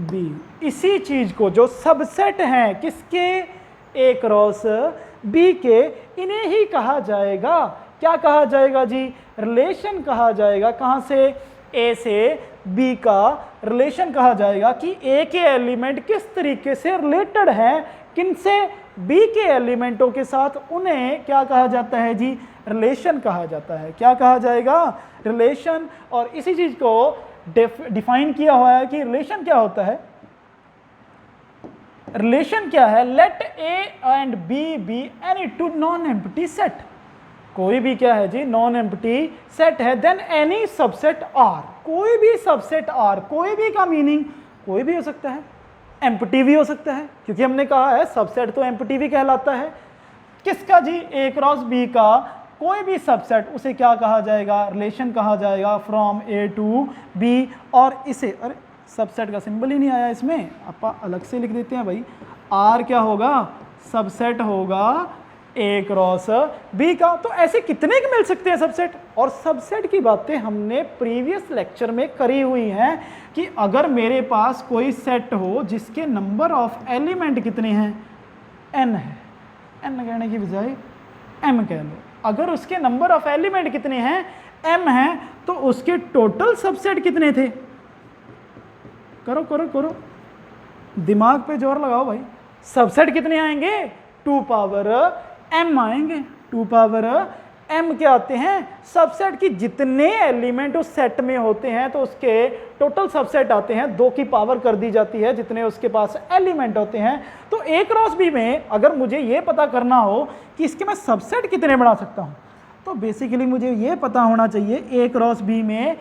B। इसी चीज को जो सबसेट हैं किसके? A क्रॉस B के, इन्हें ही कहा जाएगा, क्या कहा जाएगा जी? रिलेशन कहा जाएगा। कहां से? A से B का रिलेशन कहा जाएगा कि A के एलिमेंट किस तरीके से रिलेटेड हैं किनसे? B के एलिमेंटों के साथ। उन्हें क्या कहा जाता है जी? रिलेशन कहा जाता है। क्या कहा जाएगा? रिलेशन। और इसी चीज को डिफाइन किया हुआ है कि रिलेशन क्या होता है। रिलेशन क्या है? Let A and B be any two non empty set. कोई भी क्या है जी, नॉन एम्प्टी सेट है। देन एनी सबसेट आर, कोई भी सबसेट आर, कोई भी का मीनिंग कोई भी हो सकता है, एम्प्टी भी हो सकता है, क्योंकि हमने कहा है सबसेट तो एम्प्टी भी कहलाता है। किसका जी, ए क्रॉस बी का कोई भी सबसेट, उसे क्या कहा जाएगा, रिलेशन कहा जाएगा फ्रॉम ए टू बी। और इसे, अरे सबसेट का सिंबल ही नहीं आया इसमें, आप अलग से लिख देते हैं भाई। आर क्या होगा, सबसेट होगा ए क्रॉस बी का। तो ऐसे कितने के मिल सकते हैं सबसेट, और सबसेट की बातें हमने प्रीवियस लेक्चर में करी हुई हैं कि अगर मेरे पास कोई सेट हो जिसके नंबर ऑफ एलिमेंट कितने हैं, n है, n कहने की बजाय m कह लो, अगर उसके नंबर ऑफ एलिमेंट कितने हैं, m हैं, तो उसके टोटल सबसेट कितने थे, करो करो करो, दिमाग पे जोर लगाओ भाई। सबसेट कितने आएंगे, 2 पावर m आएंगे, 2 पावर m क्या आते हैं, सबसेट की जितने एलिमेंट उस सेट में होते हैं तो उसके टोटल सबसेट आते हैं, 2 की पावर कर दी जाती है जितने उसके पास एलिमेंट होते हैं। तो ए क्रॉस बी में अगर मुझे ये पता करना हो कि इसके मैं सबसेट कितने बना सकता हूँ, तो बेसिकली मुझे ये पता होना चाहिए ए क्रॉस बी में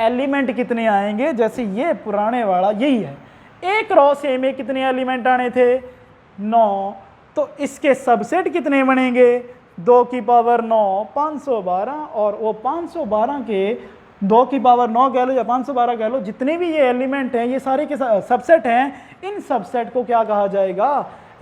एलिमेंट कितने आएंगे। जैसे ये पुराने वाला यही है, ए क्रॉस ए में कितने एलिमेंट आने थे, 9, तो इसके सबसेट कितने बनेंगे, 2 की पावर 9, 512, और वो 512 के 2 की पावर 9 कह लो या 512 कह लो, जितने भी ये एलिमेंट हैं ये सारे के सबसेट हैं, इन सबसेट को क्या कहा जाएगा,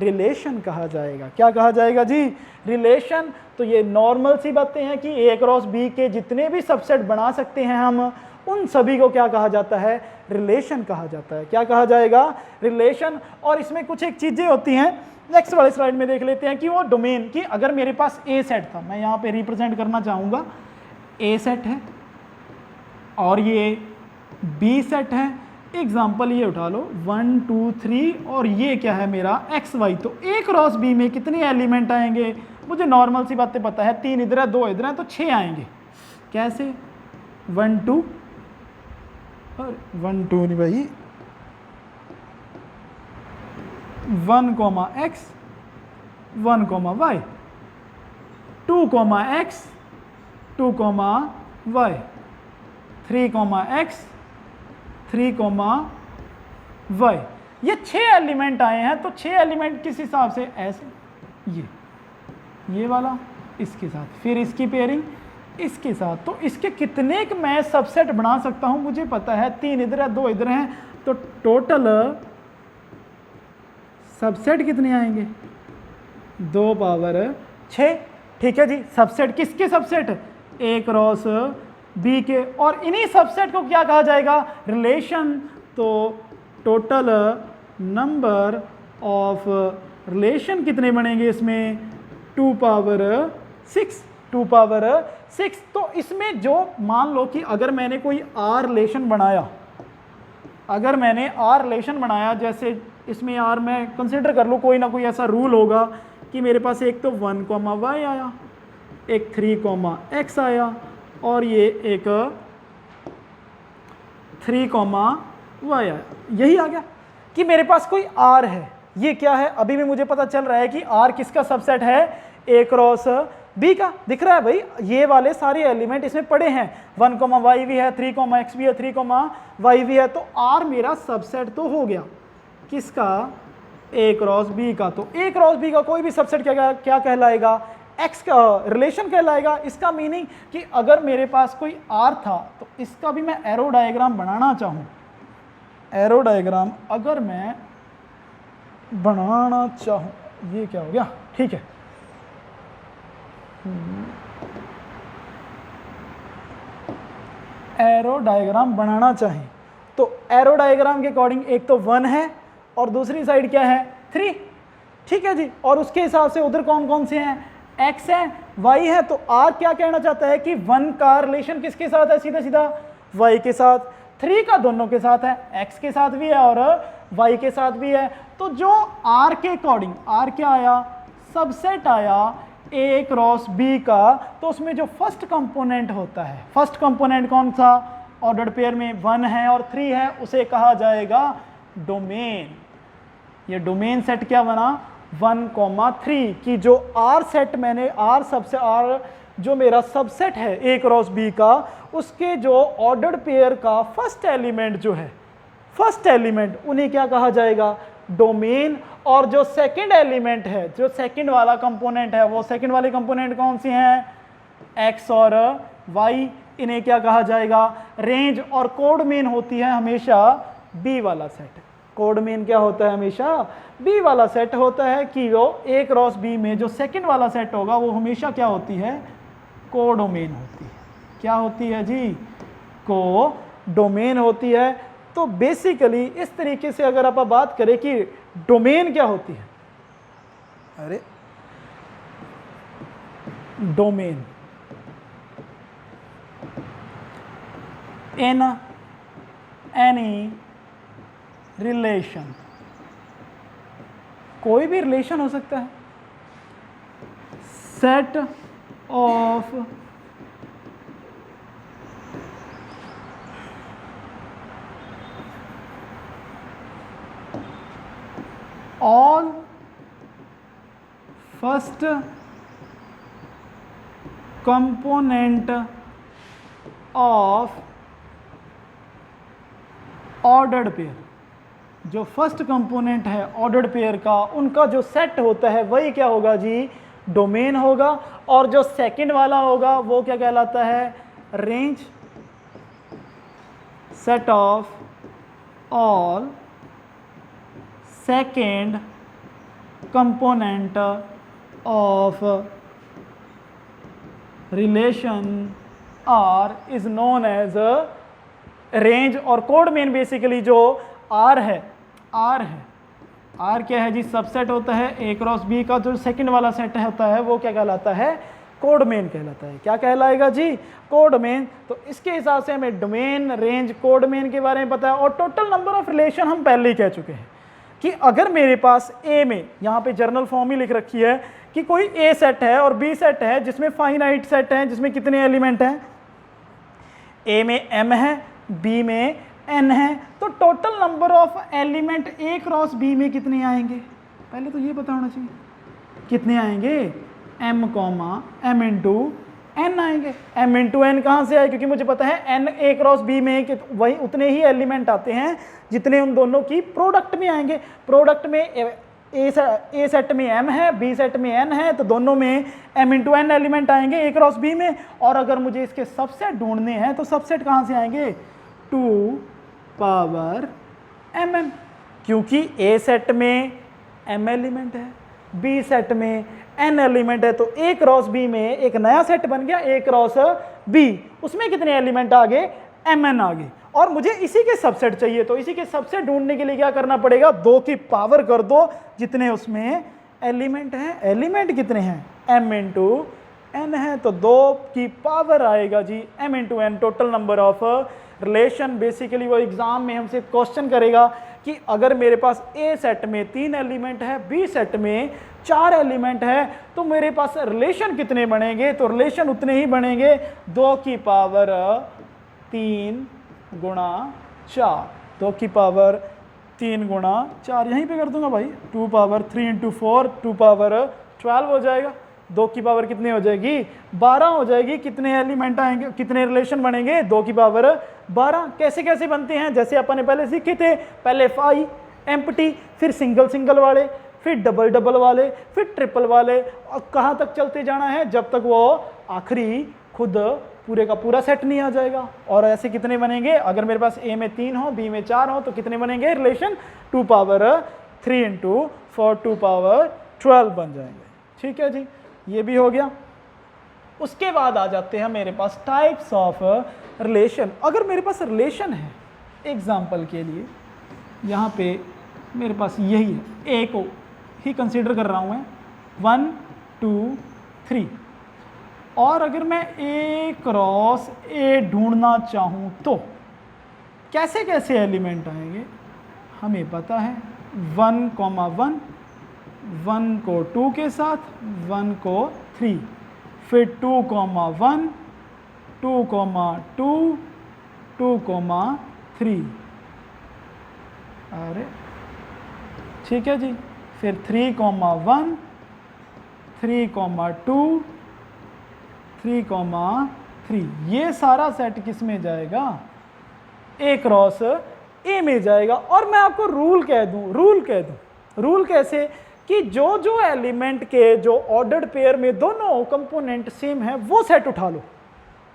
रिलेशन कहा जाएगा। क्या कहा जाएगा जी, रिलेशन। तो ये नॉर्मल सी बातें हैं कि ए क्रॉस बी के जितने भी सबसेट बना सकते हैं हम, उन सभी को क्या कहा जाता है, रिलेशन कहा जाता है। क्या कहा जाएगा, रिलेशन। और इसमें कुछ एक चीजें होती हैं, नेक्स्ट वाले स्लाइड में देख लेते हैं कि वो डोमेन की, अगर मेरे पास ए सेट था, मैं यहाँ पे रिप्रेजेंट करना चाहूँगा, ए सेट है और ये बी सेट है, एग्जाम्पल ये उठा लो 1 2 3, और ये क्या है मेरा एक्स वाई। तो ए क्रॉस बी में कितने एलिमेंट आएंगे, मुझे नॉर्मल सी बातें पता है, 3 इधर है 2 इधर है, तो 6 आएंगे। कैसे, 1 2 और 1 2 नहीं भाई, 1 x 1 y, 2 x 2 y, 3 x 3 y। ये 6 एलिमेंट आए हैं। तो 6 एलिमेंट किस हिसाब से, ऐसे, ये वाला इसके साथ, फिर इसकी पेयरिंग इसके साथ। तो इसके कितने के मैं सबसेट बना सकता हूं, मुझे पता है, 3 इधर है 2 इधर हैं, तो टोटल सबसेट कितने आएंगे, 2 पावर 6। ठीक है जी, सबसेट किसके सबसेट, ए क्रॉस बी के, और इन्हीं सबसेट को क्या कहा जाएगा, रिलेशन। तो टोटल नंबर ऑफ रिलेशन कितने बनेंगे इसमें, 2 पावर 6, 2 पावर 6। तो इसमें जो मान लो कि अगर मैंने कोई आर रिलेशन बनाया, अगर मैंने आर रिलेशन बनाया, जैसे इसमें आर मैं कंसिडर कर लूँ, कोई ना कोई ऐसा रूल होगा कि मेरे पास एक तो 1 y आया, एक 3 x आया, और ये एक 3 y आया। यही आ गया कि मेरे पास कोई आर है। ये क्या है, अभी भी मुझे पता चल रहा है कि आर किसका सबसेट है, ए क्रॉस बी का। दिख रहा है भाई, ये वाले सारे एलिमेंट इसमें पड़े हैं, 1 y भी है, 3 x भी है, 3 y भी है। तो आर मेरा सबसेट तो हो गया किसका, ए क्रॉस बी का। तो ए क्रॉस बी का कोई भी सबसेट क्या कहलाएगा, एक्स का रिलेशन कहलाएगा। इसका मीनिंग कि अगर मेरे पास कोई आर था, तो इसका भी मैं एरो डायग्राम बनाना चाहूँ, एरो डायग्राम अगर मैं बनाना चाहूँ, ये क्या हो गया, ठीक है, एरो डायग्राम बनाना चाहें तो एरो डायग्राम के अकॉर्डिंग एक तो 1 है और दूसरी साइड क्या है, 3। ठीक है जी, और उसके हिसाब से उधर कौन कौन से हैं, x है, y है। तो r क्या कहना चाहता है कि 1 का रिलेशन किसके साथ है, सीधा सीधा y के साथ, 3 का दोनों के साथ है, x के साथ भी है और y के साथ भी है। तो जो r के अकॉर्डिंग, r क्या आया, सबसेट आया a क्रॉस b का, तो उसमें जो फर्स्ट कंपोनेंट होता है, फर्स्ट कंपोनेंट कौन सा, ऑर्डर्ड पेयर में 1 है और 3 है, उसे कहा जाएगा डोमेन। ये डोमेन सेट क्या बना, 1, 3 की जो आर सेट मैंने, आर सबसे आर जो मेरा सबसेट है ए क्रॉस बी का, उसके जो ऑर्डर्ड पेयर का फर्स्ट एलिमेंट जो है, फर्स्ट एलिमेंट, उन्हें क्या कहा जाएगा? डोमेन। और जो सेकंड एलिमेंट है, जो सेकंड वाला कंपोनेंट है, वो सेकंड वाले कंपोनेंट कौन सी हैं? एक्स और वाई, इन्हें क्या कहा जाएगा? रेंज। और कोड मेन होती है हमेशा बी वाला सेट। कोड मेन क्या होता है? हमेशा बी वाला सेट होता है कि जो ए क्रॉस बी में जो सेकंड वाला सेट होगा वो हमेशा क्या होती है? कोडोमेन होती है। क्या होती है जी? कोडोमेन होती है। तो बेसिकली इस तरीके से अगर आप बात करें कि डोमेन क्या होती है, अरे डोमेन इन एनी रिलेशन, कोई भी रिलेशन हो सकता है, set of all first component of ordered pair, जो फर्स्ट कंपोनेंट है ऑर्डर्ड पेयर का, उनका जो सेट होता है वही क्या होगा जी? डोमेन होगा। और जो सेकंड वाला होगा वो क्या कहलाता है? Range. Set of all second component of relation R is known as range। और कोड मेन बेसिकली जो R है, R क्या है जी? सबसेट होता है ए क्रॉस बी का, जो सेकंड वाला सेट होता है वो क्या कहलाता है? कोड मेन कहलाता है। क्या कहलाएगा जी? Code main. तो इसके हिसाब से हमें डोमेन, रेंज, कोड मेन के बारे में पता है। और टोटल नंबर ऑफ रिलेशन हम पहले ही कह चुके हैं कि अगर मेरे पास ए में, यहाँ पे जर्नल फॉर्म ही लिख रखी है कि कोई ए सेट है और बी सेट है जिसमें फाइनाइट सेट है, जिसमें कितने एलिमेंट हैं? ए में m है, बी में n है, तो total number of element A cross B में कितने आएंगे? पहले तो ये पता होना चाहिए कितने आएंगे? m इंटू n आएंगे। m इंटू n कहाँ से आए? क्योंकि मुझे पता है n ए क्रॉस बी में कि वही उतने ही एलिमेंट आते हैं जितने उन दोनों की प्रोडक्ट में आएंगे। प्रोडक्ट में ए सेट में m है, बी सेट में n है, तो दोनों में m इंटू n एलिमेंट आएंगे ए क्रॉस बी में। और अगर मुझे इसके सबसेट ढूंढने हैं तो सबसेट कहाँ से आएंगे? 2 पावर mm, क्योंकि ए सेट में m एलिमेंट है, बी सेट में n एलिमेंट है, तो ए क्रॉस बी में एक नया सेट बन गया ए क्रॉस बी। उसमें कितने एलिमेंट आ गए? mn आ गए। और मुझे इसी के सबसेट चाहिए, तो इसी के सबसेट ढूंढने के लिए क्या करना पड़ेगा? 2 की पावर कर दो जितने उसमें एलिमेंट हैं। एलिमेंट कितने हैं? m इंटू n है, तो 2 की पावर आएगा जी m into n, total number of relation. Basically वो एग्जाम में हमसे क्वेश्चन करेगा कि अगर मेरे पास ए सेट में 3 एलिमेंट है, बी सेट में 4 एलिमेंट है, तो मेरे पास रिलेशन कितने बनेंगे? तो रिलेशन उतने ही बनेंगे 2 की पावर 3 गुणा 4, 2 की पावर 3 गुणा 4, यहीं पे कर दूंगा भाई। 2 पावर 3 इंटू 4, 2 पावर 12 हो जाएगा। 2 की पावर कितनी हो जाएगी? 12 हो जाएगी। कितने एलिमेंट आएंगे, कितने रिलेशन बनेंगे? 2 की पावर 12। कैसे कैसे बनते हैं? जैसे अपन ने पहले सीखे थे, पहले फाई एम्प्टी, फिर सिंगल सिंगल वाले, फिर डबल डबल वाले, फिर ट्रिपल वाले, और कहाँ तक चलते जाना है जब तक वो आखिरी खुद पूरे का पूरा सेट नहीं आ जाएगा। और ऐसे कितने बनेंगे? अगर मेरे पास ए में 3 हो, बी में 4 हो, तो कितने बनेंगे रिलेशन? 2 पावर 3 इंटू 4, 2 पावर 12 बन जाएंगे। ठीक है जी, ये भी हो गया। उसके बाद आ जाते हैं मेरे पास टाइप्स ऑफ रिलेशन। अगर मेरे पास रिलेशन है, एग्जाम्पल के लिए यहाँ पे मेरे पास यही है, ए को ही कंसीडर कर रहा हूँ मैं, 1 2 3, और अगर मैं ए क्रॉस ए ढूंढना चाहूँ तो कैसे कैसे एलिमेंट आएंगे? हमें पता है 1, 1, 1 को 2 के साथ, 1 को 3, फिर 2, 1, 2, 2, 2, 3। अरे ठीक है जी, फिर 3, 1, 3, 2, 3,3। ये सारा सेट किस में जाएगा? ए क्रॉस ए में जाएगा। और मैं आपको रूल कह दूं, रूल कैसे कि जो जो एलिमेंट के जो ऑर्डर्ड पेयर में दोनों कंपोनेंट सेम है वो सेट उठा लो।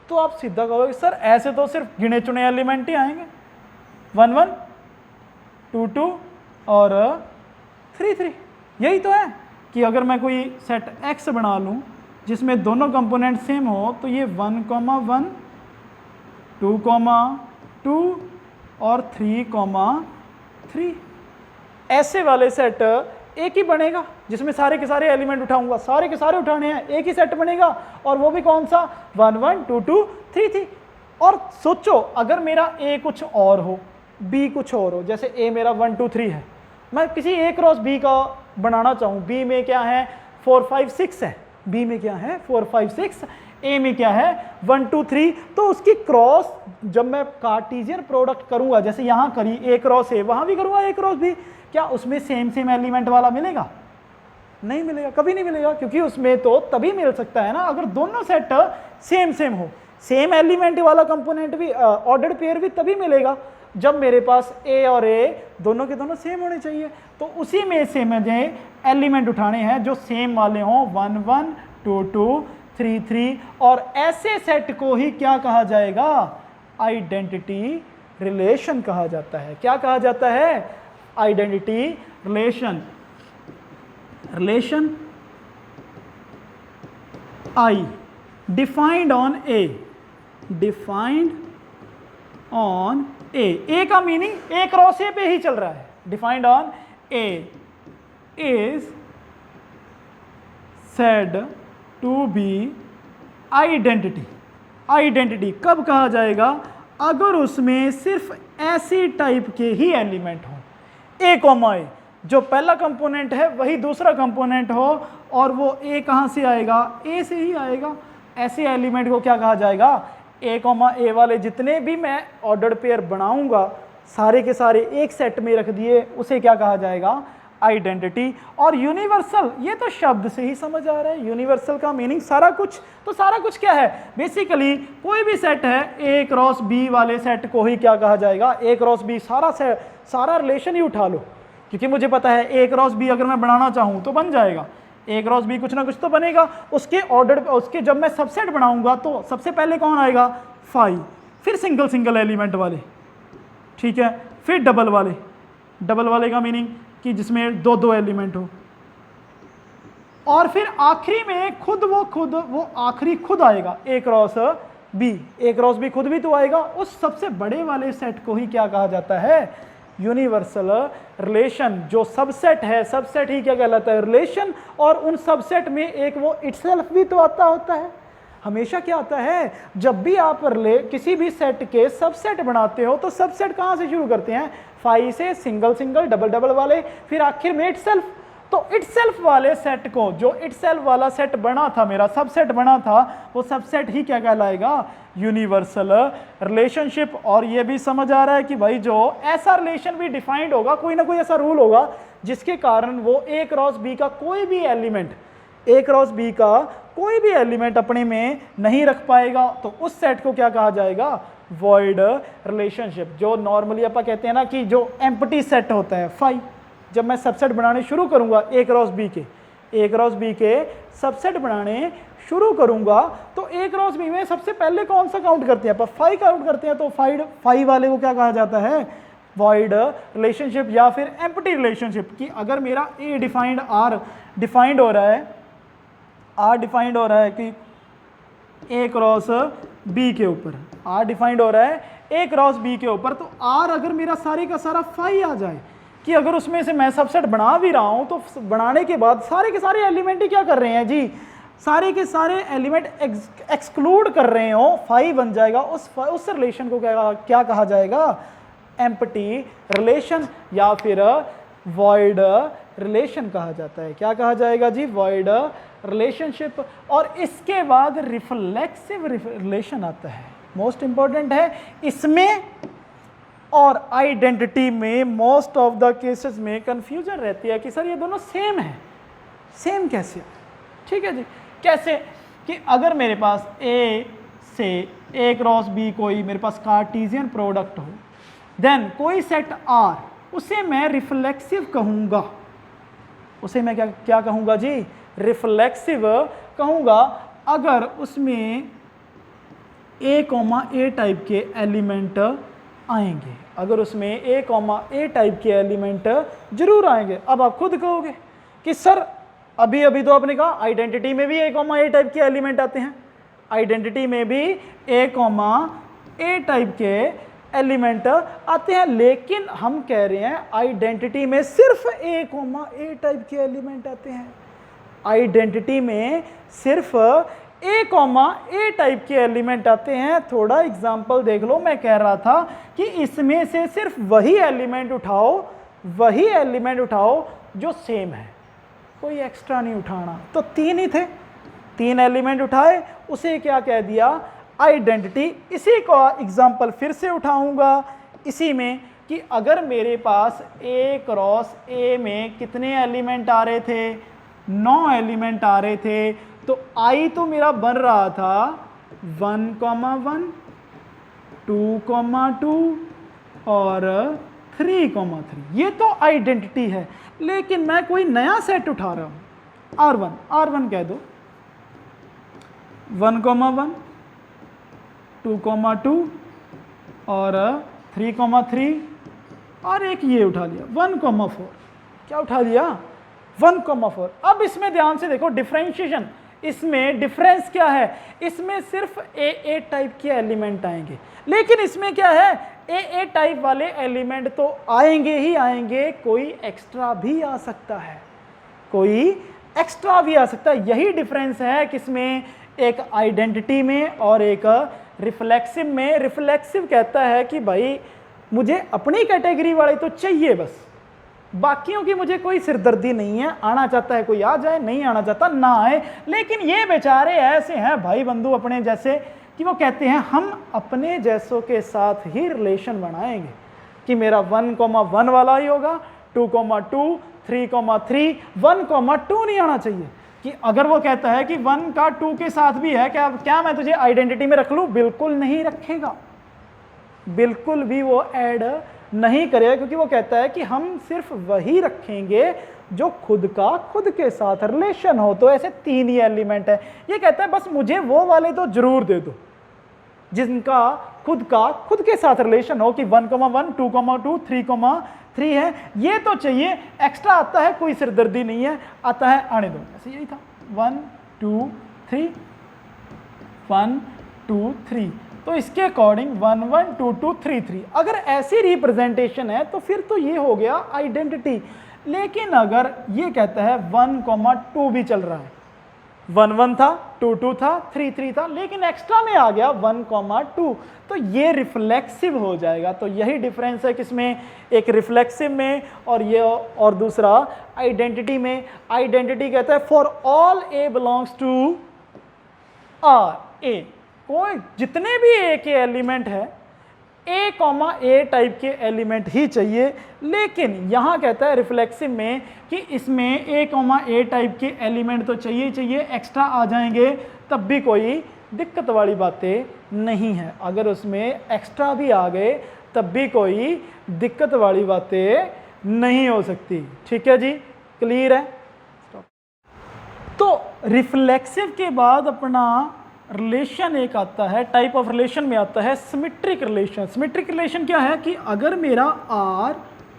तो आप सीधा कहोगे सर ऐसे तो सिर्फ गिने चुने एलिमेंट ही आएंगे, 1 1 2 2 और 3 3। यही तो है कि अगर मैं कोई सेट X बना लूं जिसमें दोनों कंपोनेंट सेम हो तो ये 1 1 2 2 और 3 3 ऐसे वाले सेट एक ही बनेगा जिसमें सारे के सारे एलिमेंट उठाऊंगा, सारे के सारे उठाने हैं, एक ही सेट बनेगा। और वो भी कौन सा? 1 1 2 2 3 3। और सोचो अगर मेरा ए कुछ और हो, बी कुछ और हो, जैसे ए मेरा 1 2 3 है, मैं किसी ए क्रॉस बी का बनाना चाहूँ, बी में क्या है 4 5 6 है, बी में क्या है 4 5 6, ए में क्या है 1 2 3, तो उसकी क्रॉस जब मैं कार्टेशियन प्रोडक्ट करूंगा, जैसे यहां करी ए क्रॉस ए, वहां भी करूंगा ए क्रॉस बी, क्या उसमें सेम एलिमेंट वाला मिलेगा? नहीं मिलेगा, कभी नहीं मिलेगा, क्योंकि उसमें तो तभी मिल सकता है ना अगर दोनों सेट सेम हो। सेम एलिमेंट वाला कंपोनेंट भी ऑर्डर्ड पेयर भी तभी मिलेगा जब मेरे पास ए और ए दोनों के दोनों सेम होने चाहिए। तो उसी में से मुझे एलिमेंट उठाने हैं जो सेम वाले हों, 1 1 2 2 3 3। और ऐसे सेट को ही क्या कहा जाएगा? आइडेंटिटी रिलेशन कहा जाता है। क्या कहा जाता है? Identity relation. Relation I defined on A, defined on A का मीनिंग ए क्रॉस ए पे ही चल रहा है। Defined on A is said to be identity. Identity कब कहा जाएगा? अगर उसमें सिर्फ ऐसी टाइप के ही एलिमेंट हो, ए कॉमा ए, जो पहला कंपोनेंट है वही दूसरा कंपोनेंट हो, और वो ए कहाँ से आएगा? ए से ही आएगा। ऐसे एलिमेंट को क्या कहा जाएगा? ए कॉमा ए वाले जितने भी मैं ऑर्डर्ड पेयर बनाऊंगा सारे के सारे एक सेट में रख दिए, उसे क्या कहा जाएगा? आइडेंटिटी। और यूनिवर्सल, ये तो शब्द से ही समझ आ रहा है, यूनिवर्सल का मीनिंग सारा कुछ। तो सारा कुछ क्या है? बेसिकली कोई भी सेट है ए क्रॉस बी वाले सेट को ही क्या कहा जाएगा? ए क्रॉस बी। सारा रिलेशन ही उठा लो, क्योंकि मुझे पता है ए क्रॉस बी अगर मैं बनाना चाहूँ तो बन जाएगा, ए क्रॉस बी कुछ ना कुछ तो बनेगा। उसके ऑर्डर, उसके जब मैं सबसेट बनाऊंगा तो सबसे पहले कौन आएगा? 5, फिर सिंगल एलिमेंट वाले, ठीक है, फिर डबल वाले का मीनिंग कि जिसमें दो एलिमेंट हो, और फिर आखिरी में वो आखिरी खुद आएगा ए cross B. A cross B खुद भी तो आएगा। उस सबसे बड़े वाले सेट को ही क्या कहा जाता है? Universal relation. जो सबसेट है, सबसेट ही क्या कहलाता है? रिलेशन। और उन सबसेट में एक वो इटसेल्फ भी तो आता होता है। हमेशा क्या आता है? जब भी आप किसी भी सेट के सबसेट बनाते हो तो सबसेट कहाँ से शुरू करते हैं? 5 से, सिंगल डबल वाले, फिर आखिर में इटसेल्फ। तो इटसेल्फ वाले सेट को, जो इटसेल्फ वाला सेट बना था, मेरा सबसेट बना था, वो सबसेट ही क्या कहलाएगा? Universal relationship. और ये भी समझ आ रहा है कि भाई जो ऐसा रिलेशन भी डिफाइंड होगा, कोई ना कोई ऐसा रूल होगा जिसके कारण वो ए क्रॉस बी का कोई भी एलिमेंट, ए क्रॉस बी का कोई भी एलिमेंट अपने में नहीं रख पाएगा। तो उस सेट को क्या कहा जाएगा? Void relationship. जो नॉर्मली आप कहते हैं ना कि जो एम्प्टी सेट होता है 5, जब मैं सबसेट बनाने शुरू करूंगा ए क्रॉस बी के सबसेट बनाने शुरू करूंगा तो ए क्रॉस बी में सबसे पहले कौन सा काउंट करते हैं? 5 काउंट करते हैं। तो 5 वाले को क्या कहा जाता है? वॉइड रिलेशनशिप या फिर एम्प्टी रिलेशनशिप। कि अगर मेरा ए डिफाइंड आर डिफाइंड हो रहा है कि ए क्रॉस बी के ऊपर, आर डिफाइंड हो रहा है ए क्रॉस बी के ऊपर, तो आर अगर मेरा सारे का सारा 5 आ जाए, कि अगर उसमें से मैं सबसेट बना भी रहा हूं तो बनाने के बाद सारे के सारे एलिमेंट ही क्या कर रहे हैं जी? सारे के सारे एलिमेंट एक्सक्लूड कर रहे हो, 5 बन जाएगा। उस रिलेशन को क्या कहा जाएगा? एम्प्टी रिलेशन या फिर वॉइड रिलेशन कहा जाता है। क्या कहा जाएगा जी? Void relationship. और इसके बाद रिफ्लेक्सिव रिलेशन आता है, मोस्ट इंपॉर्टेंट है। इसमें और आइडेंटिटी में मोस्ट ऑफ द केसेस में कंफ्यूजन रहती है कि सर ये दोनों सेम है। सेम कैसे? ठीक है जी, कैसे? कि अगर मेरे पास ए से ए क्रॉस बी कोई मेरे पास कार्टेशियन प्रोडक्ट हो, देन कोई सेट आर, उसे मैं रिफ्लेक्सिव कहूँगा। उसे मैं क्या कहूँगा जी? रिफ्लेक्सिव कहूँगा अगर उसमें ए कॉमा ए टाइप के एलिमेंट आएंगे। अगर उसमें ए कॉमा ए टाइप के एलिमेंट जरूर आएंगे। अब आप खुद कहोगे कि सर अभी अभी तो आपने कहा आइडेंटिटी में भी ए कॉमा ए टाइप के एलिमेंट आते हैं, आइडेंटिटी में भी ए कॉमा ए टाइप के एलिमेंट आते हैं, लेकिन हम कह रहे हैं आइडेंटिटी में सिर्फ ए कॉमा ए टाइप के एलिमेंट आते हैं। आइडेंटिटी में सिर्फ ए कॉमा ए टाइप के एलिमेंट आते हैं। थोड़ा एग्जांपल देख लो, मैं कह रहा था कि इसमें से सिर्फ वही एलिमेंट उठाओ जो सेम है, कोई एक्स्ट्रा नहीं उठाना। तो 3 ही थे, 3 एलिमेंट उठाए, उसे क्या कह दिया? आइडेंटिटी। इसी का एग्जांपल फिर से उठाऊंगा इसी में कि अगर मेरे पास ए क्रॉस ए में कितने एलिमेंट आ रहे थे? 9 एलिमेंट आ रहे थे। तो आई तो मेरा बन रहा था 1,1, 2,2 और 3,3। ये तो आइडेंटिटी है, लेकिन मैं कोई नया सेट उठा रहा हूं। R1 कह दो, 1,1, 2,2 और 3,3 और एक ये उठा लिया 1,4। क्या उठा लिया? 1,4। अब इसमें ध्यान से देखो डिफरेंशिएशन, इसमें डिफरेंस क्या है? इसमें सिर्फ ए टाइप के एलिमेंट आएंगे, लेकिन इसमें क्या है? ए टाइप वाले एलिमेंट तो आएंगे ही आएंगे, कोई एक्स्ट्रा भी आ सकता है, कोई एक्स्ट्रा भी आ सकता है। यही डिफरेंस है किसमें? एक आइडेंटिटी में और एक रिफ्लेक्सिव में। रिफ्लेक्सिव कहता है कि भाई मुझे अपनी कैटेगरी वाले तो चाहिए, बस बाकियों की मुझे कोई सिरदर्दी नहीं है, आना चाहता है कोई आ जाए, नहीं आना चाहता ना आए। लेकिन ये बेचारे ऐसे हैं भाई बंधु अपने जैसे कि वो कहते हैं हम अपने जैसों के साथ ही रिलेशन बनाएंगे, कि मेरा 1,1 वाला ही होगा, 2,2, 3,3, 1,2 नहीं आना चाहिए। कि अगर वो कहता है कि 1 का 2 के साथ भी है, क्या मैं तुझे आइडेंटिटी में रख लूँ? बिल्कुल नहीं रखेगा, बिल्कुल भी वो ऐड नहीं करेगा, क्योंकि वो कहता है कि हम सिर्फ वही रखेंगे जो खुद के साथ रिलेशन हो। तो ऐसे 3 ही एलिमेंट है। ये कहता है बस मुझे वो वाले तो जरूर दे दो जिनका खुद के साथ रिलेशन हो, कि 1,1, 2,2, 3,3 है, ये तो चाहिए। एक्स्ट्रा आता है कोई सिरदर्दी नहीं है, आता है आने दो। ऐसे यही था 1, 2, 3, 1, 2, 3। तो इसके अकॉर्डिंग 1, 1, 2, 2, 3, 3 अगर ऐसी रिप्रेजेंटेशन है तो फिर तो ये हो गया आइडेंटिटी। लेकिन अगर ये कहता है 1,2 भी चल रहा है, 1, 1 था, 2, 2 था, 3, 3 था, लेकिन एक्स्ट्रा में आ गया 1,2, तो ये रिफ्लेक्सिव हो जाएगा। तो यही डिफरेंस है किसमें? एक रिफ्लेक्सिव में और दूसरा आइडेंटिटी में। आइडेंटिटी कहता है for all A belongs to R A, कोई जितने भी ए के एलिमेंट है ए कॉमा ए टाइप के एलिमेंट ही चाहिए। लेकिन यहां कहता है रिफ्लेक्सिव में कि इसमें ए कॉमा ए टाइप के एलिमेंट तो चाहिए चाहिए, एक्स्ट्रा आ जाएंगे तब भी कोई दिक्कत वाली बातें नहीं है। अगर उसमें एक्स्ट्रा भी आ गए तब भी कोई दिक्कत वाली बातें नहीं हो सकती। ठीक है जी, क्लियर है? तो रिफ्लेक्सिव के बाद अपना रिलेशन एक आता है, टाइप ऑफ रिलेशन में आता है सिमेट्रिक रिलेशन। सिमेट्रिक रिलेशन क्या है? कि अगर मेरा आर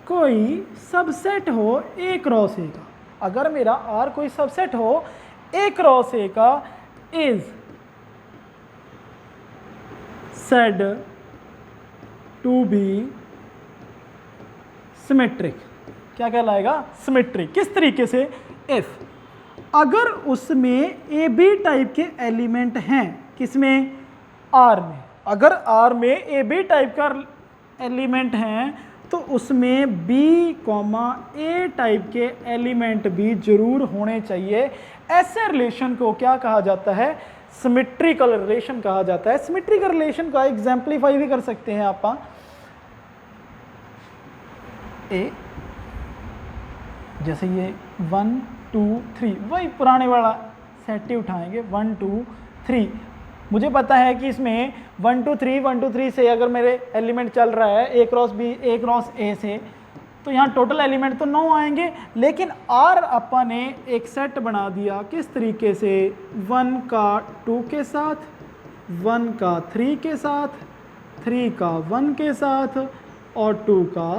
कोई सबसेट हो ए क्रॉस ए का, अगर मेरा आर कोई सबसेट हो ए क्रॉस ए का, is said to be symmetric. क्या कहलाएगा? सिमेट्रिक। किस तरीके से? इफ अगर उसमें ए बी टाइप के एलिमेंट हैं, किसमें? आर में। अगर आर में ए बी टाइप का एलिमेंट हैं तो उसमें बी कॉमा ए टाइप के एलिमेंट भी जरूर होने चाहिए। ऐसे रिलेशन को क्या कहा जाता है? सिमेट्रिकल रिलेशन कहा जाता है। सिमेट्रिकल रिलेशन का एग्जाम्पलीफाई भी कर सकते हैं आप। ए जैसे ये 1, 2, 3 वही पुराने वाला सेट ही उठाएंगे 1 2 3। मुझे पता है कि इसमें 1 2 3 से अगर मेरे एलिमेंट चल रहा है A cross B A cross A से, तो यहाँ टोटल एलिमेंट तो 9 आएंगे, लेकिन आर अपन ने एक सेट बना दिया किस तरीके से, 1 का 2 के साथ, 1 का 3 के साथ, 3 का 1 के साथ और 2 का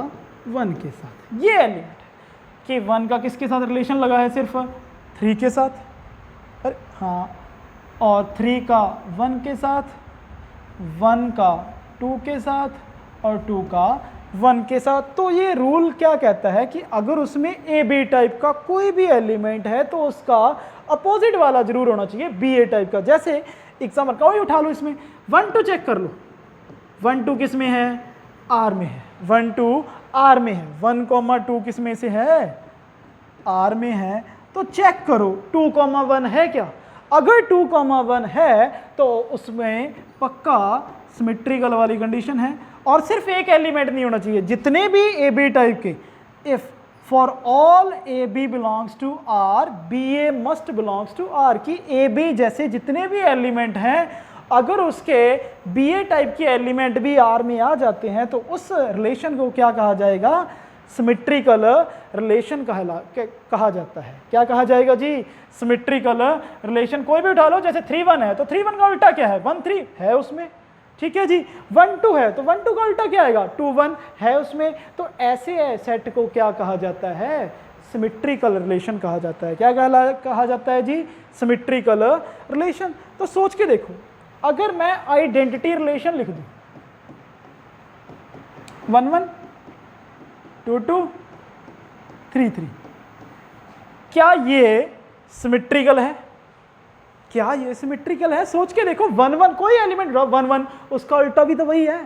1 के साथ। ये एलिमेंट है कि 1 का किसके साथ रिलेशन लगा है, सिर्फ 3 के साथ, अरे हाँ, और 3 का 1 के साथ, 1 का 2 के साथ और 2 का 1 के साथ। तो ये रूल क्या कहता है कि अगर उसमें ए बी टाइप का कोई भी एलिमेंट है तो उसका अपोजिट वाला जरूर होना चाहिए बी ए टाइप का। जैसे एग्जाम्पल कोई उठा लो, इसमें 1 2 चेक कर लो, 1 2 किस में है, आर में है, 1 2 आर में है, 1 2 किस में से है, आर में है। तो चेक करो 2 1 है क्या, अगर 2 1 है तो उसमें पक्का सिमेट्रिकल वाली कंडीशन है। और सिर्फ एक एलिमेंट नहीं होना चाहिए, जितने भी ए बी टाइप के, if for all A B belongs to R B A must belongs to R, की ए बी जैसे जितने भी एलिमेंट हैं अगर उसके बी ए टाइप के एलिमेंट भी आर में आ जाते हैं तो उस रिलेशन को क्या कहा जाएगा, सिमेट्रिकल रिलेशन कहा जाता है। क्या कहा जाएगा जी, सिमेट्रिकल रिलेशन। कोई भी उठा लो, जैसे 3 1 है तो 3 1 का उल्टा क्या है, 1 3 है उसमें, ठीक है जी। 1 2 है तो 1 2 का उल्टा क्या आएगा, 2 1 है उसमें। तो ऐसे सेट को क्या कहा जाता है, सिमेट्रिकल रिलेशन कहा जाता है। क्या कहा जाता है जी, सिमेट्रिकल रिलेशन। तो सोच के देखो, अगर मैं आइडेंटिटी रिलेशन लिख दूं 1 1 2 2 3 3, क्या ये सिमेट्रिकल है, क्या ये सिमेट्रिकल है? सोच के देखो, 1 1 कोई एलिमेंट 1 1 उसका उल्टा भी तो वही है,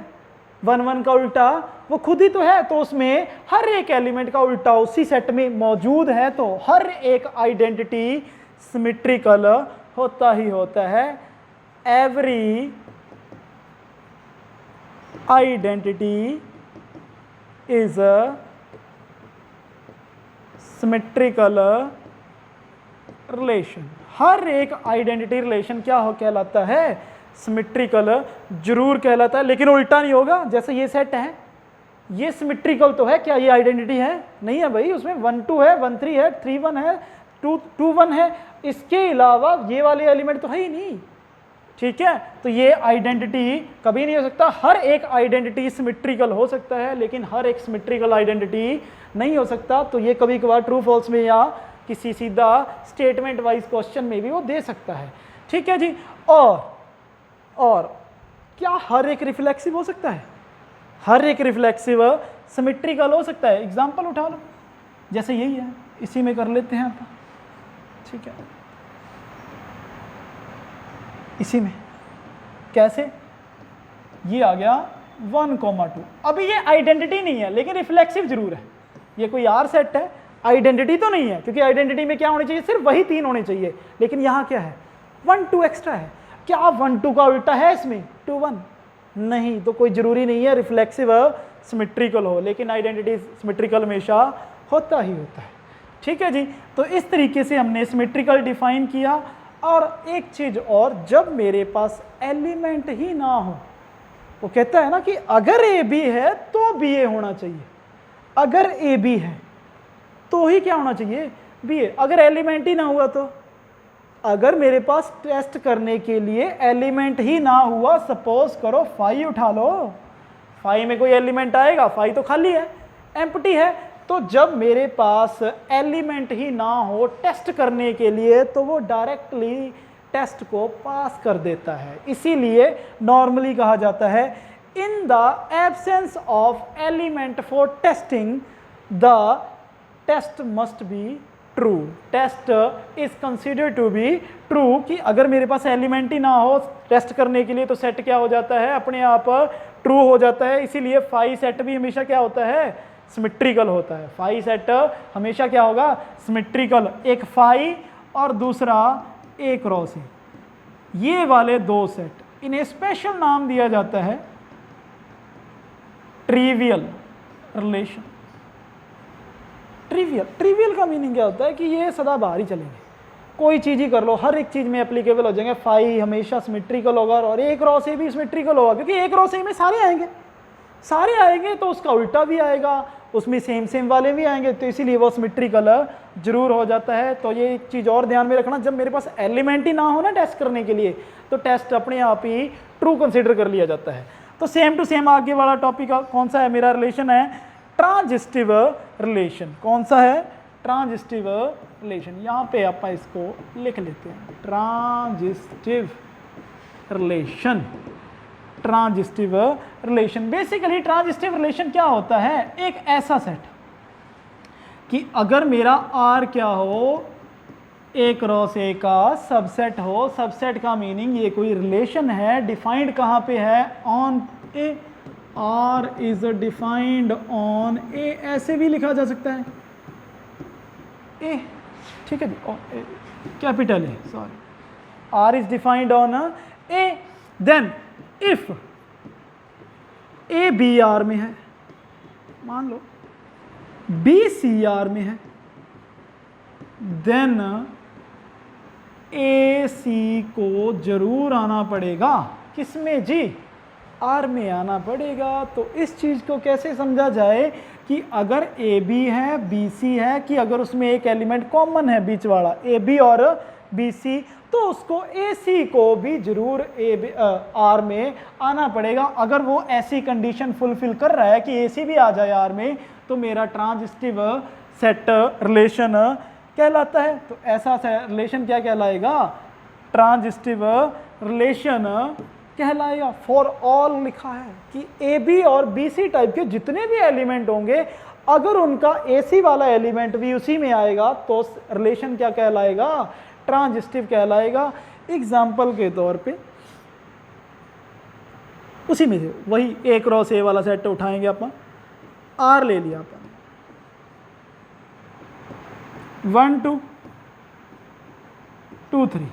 1 1 का उल्टा वो खुद ही तो है, तो उसमें हर एक एलिमेंट का उल्टा उसी सेट में मौजूद है, तो हर एक आइडेंटिटी सिमेट्रिकल होता ही होता है। Every identity is symmetrical relation. हर एक आइडेंटिटी रिलेशन क्या हो कहलाता है, सिमेट्रिकल जरूर कहलाता है, लेकिन उल्टा नहीं होगा। जैसे ये सेट है, ये सिमेट्रिकल तो है, क्या ये आइडेंटिटी है? नहीं है भाई, उसमें 1 2 है, 1 3 है, 3 1 है, 2 1 है, इसके अलावा ये वाले एलिमेंट तो है ही नहीं, ठीक है। तो ये आइडेंटिटी कभी नहीं हो सकता। हर एक आइडेंटिटी सिमेट्रिकल हो सकता है, लेकिन हर एक सिमेट्रिकल आइडेंटिटी नहीं हो सकता। तो ये कभी कभार ट्रू फॉल्स में या किसी सीधा स्टेटमेंट वाइज क्वेश्चन में भी वो दे सकता है, ठीक है जी। और क्या हर एक रिफ्लेक्सिव हो सकता है? हर एक रिफ्लेक्सिव सिमेट्रिकल हो सकता है। एग्जांपल उठा लो, जैसे यही है, इसी में कर लेते हैं आप, ठीक है। इसी में कैसे, ये आ गया 1 2। अभी ये आइडेंटिटी नहीं है लेकिन रिफ्लेक्सिव जरूर है। ये कोई आर सेट है, आइडेंटिटी तो नहीं है, क्योंकि आइडेंटिटी में क्या होनी चाहिए, सिर्फ वही 3 होने चाहिए, लेकिन यहाँ क्या है, 1 2 एक्स्ट्रा है। क्या 1 2 का उल्टा है इसमें, 2 1? नहीं, तो कोई जरूरी नहीं है रिफ्लेक्सिव सिमेट्रिकल हो, लेकिन आइडेंटिटी सिमेट्रिकल हमेशा होता ही होता है, ठीक है जी। तो इस तरीके से हमने सिमेट्रिकल डिफाइन किया। और एक चीज और, जब मेरे पास एलिमेंट ही ना हो, वो कहता है ना कि अगर ए बी है तो बी ए होना चाहिए, अगर ए बी है तो ही क्या होना चाहिए, बी ए। अगर एलिमेंट ही ना हुआ तो, अगर मेरे पास टेस्ट करने के लिए एलिमेंट ही ना हुआ, सपोज करो फाई उठा लो, फाई में कोई एलिमेंट आएगा, फाई तो खाली है, एम्प्टी है। तो जब मेरे पास एलिमेंट ही ना हो टेस्ट करने के लिए, तो वो डायरेक्टली टेस्ट को पास कर देता है। इसीलिए नॉर्मली कहा जाता है, in the absence of element for testing the test must be true. Test is considered to be true, कि अगर मेरे पास एलिमेंट ही ना हो टेस्ट करने के लिए तो सेट क्या हो जाता है, अपने आप ट्रू हो जाता है। इसीलिए फाई सेट भी हमेशा क्या होता है, सिमेट्रिकल होता है। फाई सेट हमेशा क्या होगा, सिमेट्रिकल। एक फाई और दूसरा ए क्रॉस है, ये वाले 2 सेट, इन्हें स्पेशल नाम दिया जाता है ट्रिवियल रिलेशन। ट्रिवियल का मीनिंग क्या होता है कि ये सदा बाहर ही चलेंगे, कोई चीज़ ही कर लो, हर एक चीज़ में एप्लीकेबल हो जाएंगे। फाई हमेशा सिमेट्रिकल होगा और एक रॉ से भी सिमेट्रिकल होगा, क्योंकि एक रॉ से में सारे आएंगे तो उसका उल्टा भी आएगा, उसमें सेम सेम वाले भी आएंगे, तो इसीलिए वो सिमेट्रिकल जरूर हो जाता है। तो ये एक चीज़ और ध्यान में रखना, जब मेरे पास एलिमेंट ही ना हो ना टेस्ट करने के लिए, तो टेस्ट अपने आप ही ट्रू कंसिडर कर लिया जाता है। तो सेम टू सेम आगे वाला टॉपिक कौन सा है मेरा, रिलेशन है ट्रांजिस्टिव रिलेशन। कौन सा है, ट्रांजिस्टिव रिलेशन। यहाँ पे आप इसको लिख लेते हैं, transitive relation. Transitive relation, basically transitive relation क्या होता है, एक ऐसा सेट कि अगर मेरा R क्या हो, A क्रॉस A का सबसेट हो, सबसेट का मीनिंग ये कोई रिलेशन है, डिफाइंड कहाँ पे है, on A, R is defined on A, ऐसे भी लिखा जा सकता है A, ठीक है जी, capital A, sorry, R is defined on A, then if A B R में है, मान लो B C R में है, देन A C को जरूर आना पड़ेगा, किसमें जी, R में आना पड़ेगा। तो इस चीज को कैसे समझा जाए कि अगर A B है B C है, कि अगर उसमें एक एलिमेंट कॉमन है बीच वाला A B और B C, तो उसको ए सी को भी जरूर आर में आना पड़ेगा। अगर वो ऐसी कंडीशन फुलफिल कर रहा है कि ए सी भी आ जाए आर में, तो मेरा ट्रांजिस्टिव सेट रिलेशन कहलाता है। तो ऐसा रिलेशन क्या कहलाएगा, ट्रांजिस्टिव रिलेशन कहलाएगा। फॉर ऑल लिखा है कि ए बी और बी सी टाइप के जितने भी एलिमेंट होंगे, अगर उनका ए सी वाला एलिमेंट भी उसी में आएगा, तो रिलेशन क्या कहलाएगा, ट्रांजिस्टिव कहलाएगा। एग्जाम्पल के तौर पे उसी में से वही ए क्रॉस ए वाला सेट उठाएंगे, अपन आर ले लिया अपन, 1 2 2 3,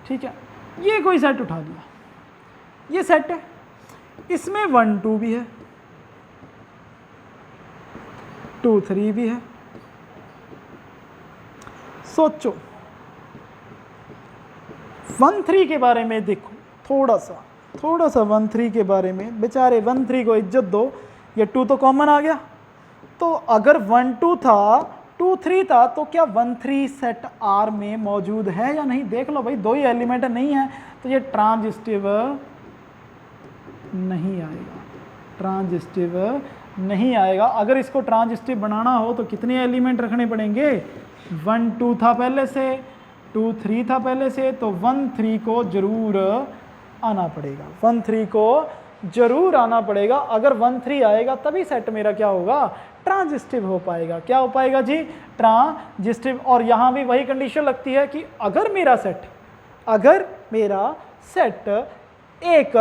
ठीक है, ये कोई सेट उठा लिया, ये सेट है, इसमें 1 2 भी है, 2 3 भी है। सोचो 1 3 के बारे में देखो, थोड़ा सा 1 3 के बारे में, बेचारे 1 3 को इज्जत दो, ये 2 तो कॉमन आ गया। तो अगर 1 2 था, 2 3 था, तो क्या 1 3 सेट आर में मौजूद है या नहीं, देख लो भाई, दो ही एलिमेंट नहीं है, तो ये ट्रांजिस्टिव नहीं आएगा, ट्रांजिस्टिव नहीं आएगा। अगर इसको ट्रांजिस्टिव बनाना हो तो कितने एलिमेंट रखने पड़ेंगे, 1 2 था पहले से, 2 3 था पहले से, तो 1 3 को जरूर आना पड़ेगा, 1 3 को जरूर आना पड़ेगा। अगर 1 3 आएगा तभी सेट मेरा क्या होगा, ट्रांजिस्टिव हो पाएगा। क्या हो पाएगा जी, ट्रांजिस्टिव। और यहाँ भी वही कंडीशन लगती है कि अगर मेरा सेट एक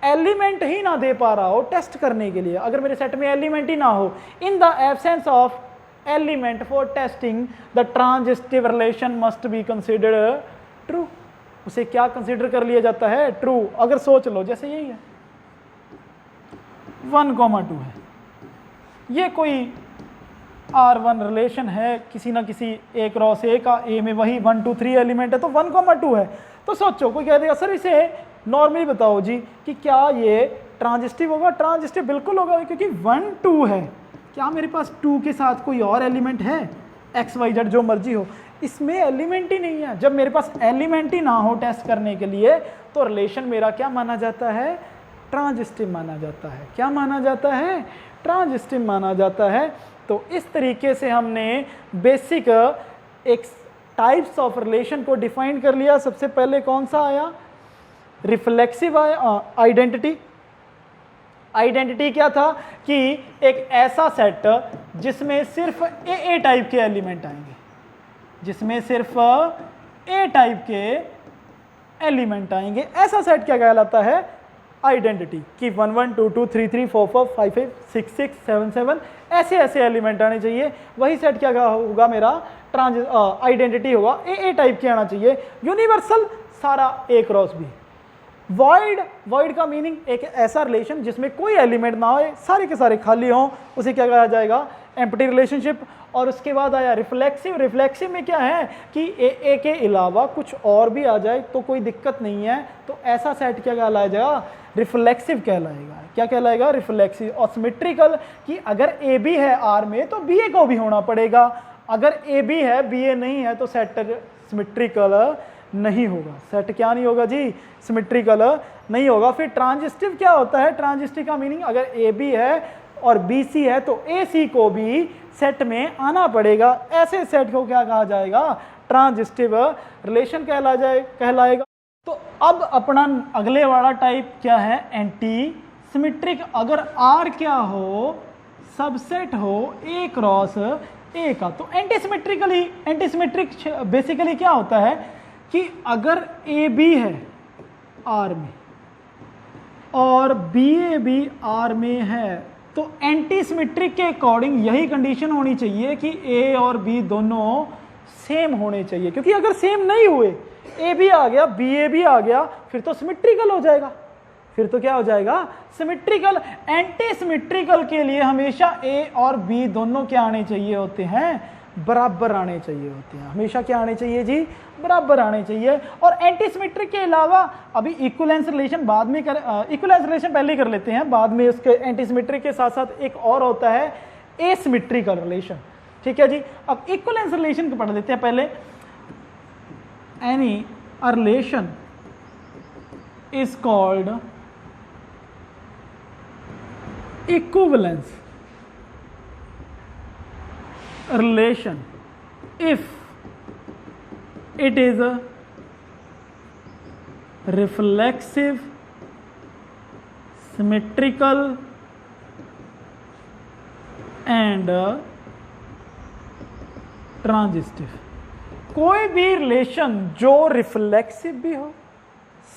एलिमेंट ही ना दे पा रहा हो टेस्ट करने के लिए, अगर मेरे सेट में एलिमेंट ही ना हो, इन the absence of element for testing the transitive relation must be considered true. उसे क्या कंसिडर कर लिया जाता है, ट्रू। अगर सोच लो जैसे यही है 1 2 है, ये कोई R1 रिलेशन है किसी ना किसी ए क्रॉस ए का, ए में वही 1 2 3 एलिमेंट है, तो 1 2 है। तो सोचो कोई कह देगा सर इसे नॉर्मली बताओ जी कि क्या ये ट्रांजिस्टिव होगा, ट्रांजिस्टिव बिल्कुल होगा, क्योंकि 1 2 है। क्या मेरे पास 2 के साथ कोई और एलिमेंट है, एक्स वाई जेड जो मर्जी हो, इसमें एलिमेंट ही नहीं है। जब मेरे पास एलिमेंट ही ना हो टेस्ट करने के लिए, तो रिलेशन मेरा क्या माना जाता है, ट्रांजिस्टिव माना जाता है। क्या माना जाता है, ट्रांजिस्टिव माना जाता है। तो इस तरीके से हमने बेसिक एक टाइप्स ऑफ रिलेशन को डिफाइन कर लिया। सबसे पहले कौन सा आया, रिफ्लेक्सिव आइडेंटिटी। आइडेंटिटी क्या था कि एक ऐसा सेट जिसमें सिर्फ ए टाइप के एलिमेंट आएंगे, जिसमें सिर्फ ए टाइप के एलिमेंट आएंगे, ऐसा सेट क्या कहलाता है, आइडेंटिटी। कि 1 1 2 2 3 3 4 4 5 5 6 6 7 7 ऐसे एलिमेंट आने चाहिए। वही सेट क्या होगा मेरा, आइडेंटिटी होगा, ए टाइप के आना चाहिए, यूनिवर्सल सारा ए क्रॉस बी। वॉइड का मीनिंग एक ऐसा रिलेशन जिसमें कोई एलिमेंट ना हो, सारे के सारे खाली हों, उसे क्या कहा जाएगा, एम्प्टी रिलेशनशिप। और उसके बाद आया रिफ्लेक्सिव। रिफ्लेक्सिव में क्या है कि ए के अलावा कुछ और भी आ जाए तो कोई दिक्कत नहीं है, तो ऐसा सेट क्या कहलाएगा, रिफ्लेक्सिव कहलाएगा। क्या कहलाएगा, रिफ्लेक्सिव। और सिमेट्रिकल कि अगर ए बी है आर में तो बी ए को भी होना पड़ेगा, अगर ए बी है बी ए नहीं है तो सेट सिमेट्रिकल नहीं होगा। सेट क्या नहीं होगा जी, सिमेट्रिकल नहीं होगा। फिर ट्रांजिस्टिव क्या होता है, ट्रांजिस्टिव का मीनिंग अगर ए बी है और बी सी है तो ए सी को भी सेट में आना पड़ेगा। ऐसे सेट को क्या कहा जाएगा, ट्रांजिस्टिव रिलेशन कहलाएगा। तो अब अपना अगले वाला टाइप क्या है, एंटी सिमेट्रिक। अगर आर क्या हो, सबसेट हो ए क्रॉस ए का, तो एंटी सिमेट्रिक बेसिकली क्या होता है कि अगर ए बी है आर में और बी ए भी आर में है तो एंटी सिमेट्रिक के अकॉर्डिंग यही कंडीशन होनी चाहिए कि ए और बी दोनों सेम होने चाहिए, क्योंकि अगर सेम नहीं हुए, ए भी आ गया बी ए भी आ गया, फिर तो सिमेट्रिकल हो जाएगा। फिर तो क्या हो जाएगा, सिमेट्रिकल। एंटी सिमेट्रिकल के लिए हमेशा ए और बी दोनों क्या आने चाहिए होते हैं, बराबर आने चाहिए होते हैं। हमेशा क्या आने चाहिए जी, बराबर आने चाहिए। और एंटी सिमेट्रिक के अलावा अभी इक्विवेलेंस रिलेशन बाद में इक्विवेलेंस रिलेशन पहले कर लेते हैं, बाद में उसके एंटी सिमेट्रिक के साथ साथ एक और होता है एसिमेट्रिकल रिलेशन। ठीक है जी, अब इक्विवेलेंस रिलेशन को पढ़ लेते हैं पहले। Any relation is called equivalence relation if it is a reflexive, symmetrical and transitive. कोई भी रिलेशन जो रिफ्लेक्सिव भी हो,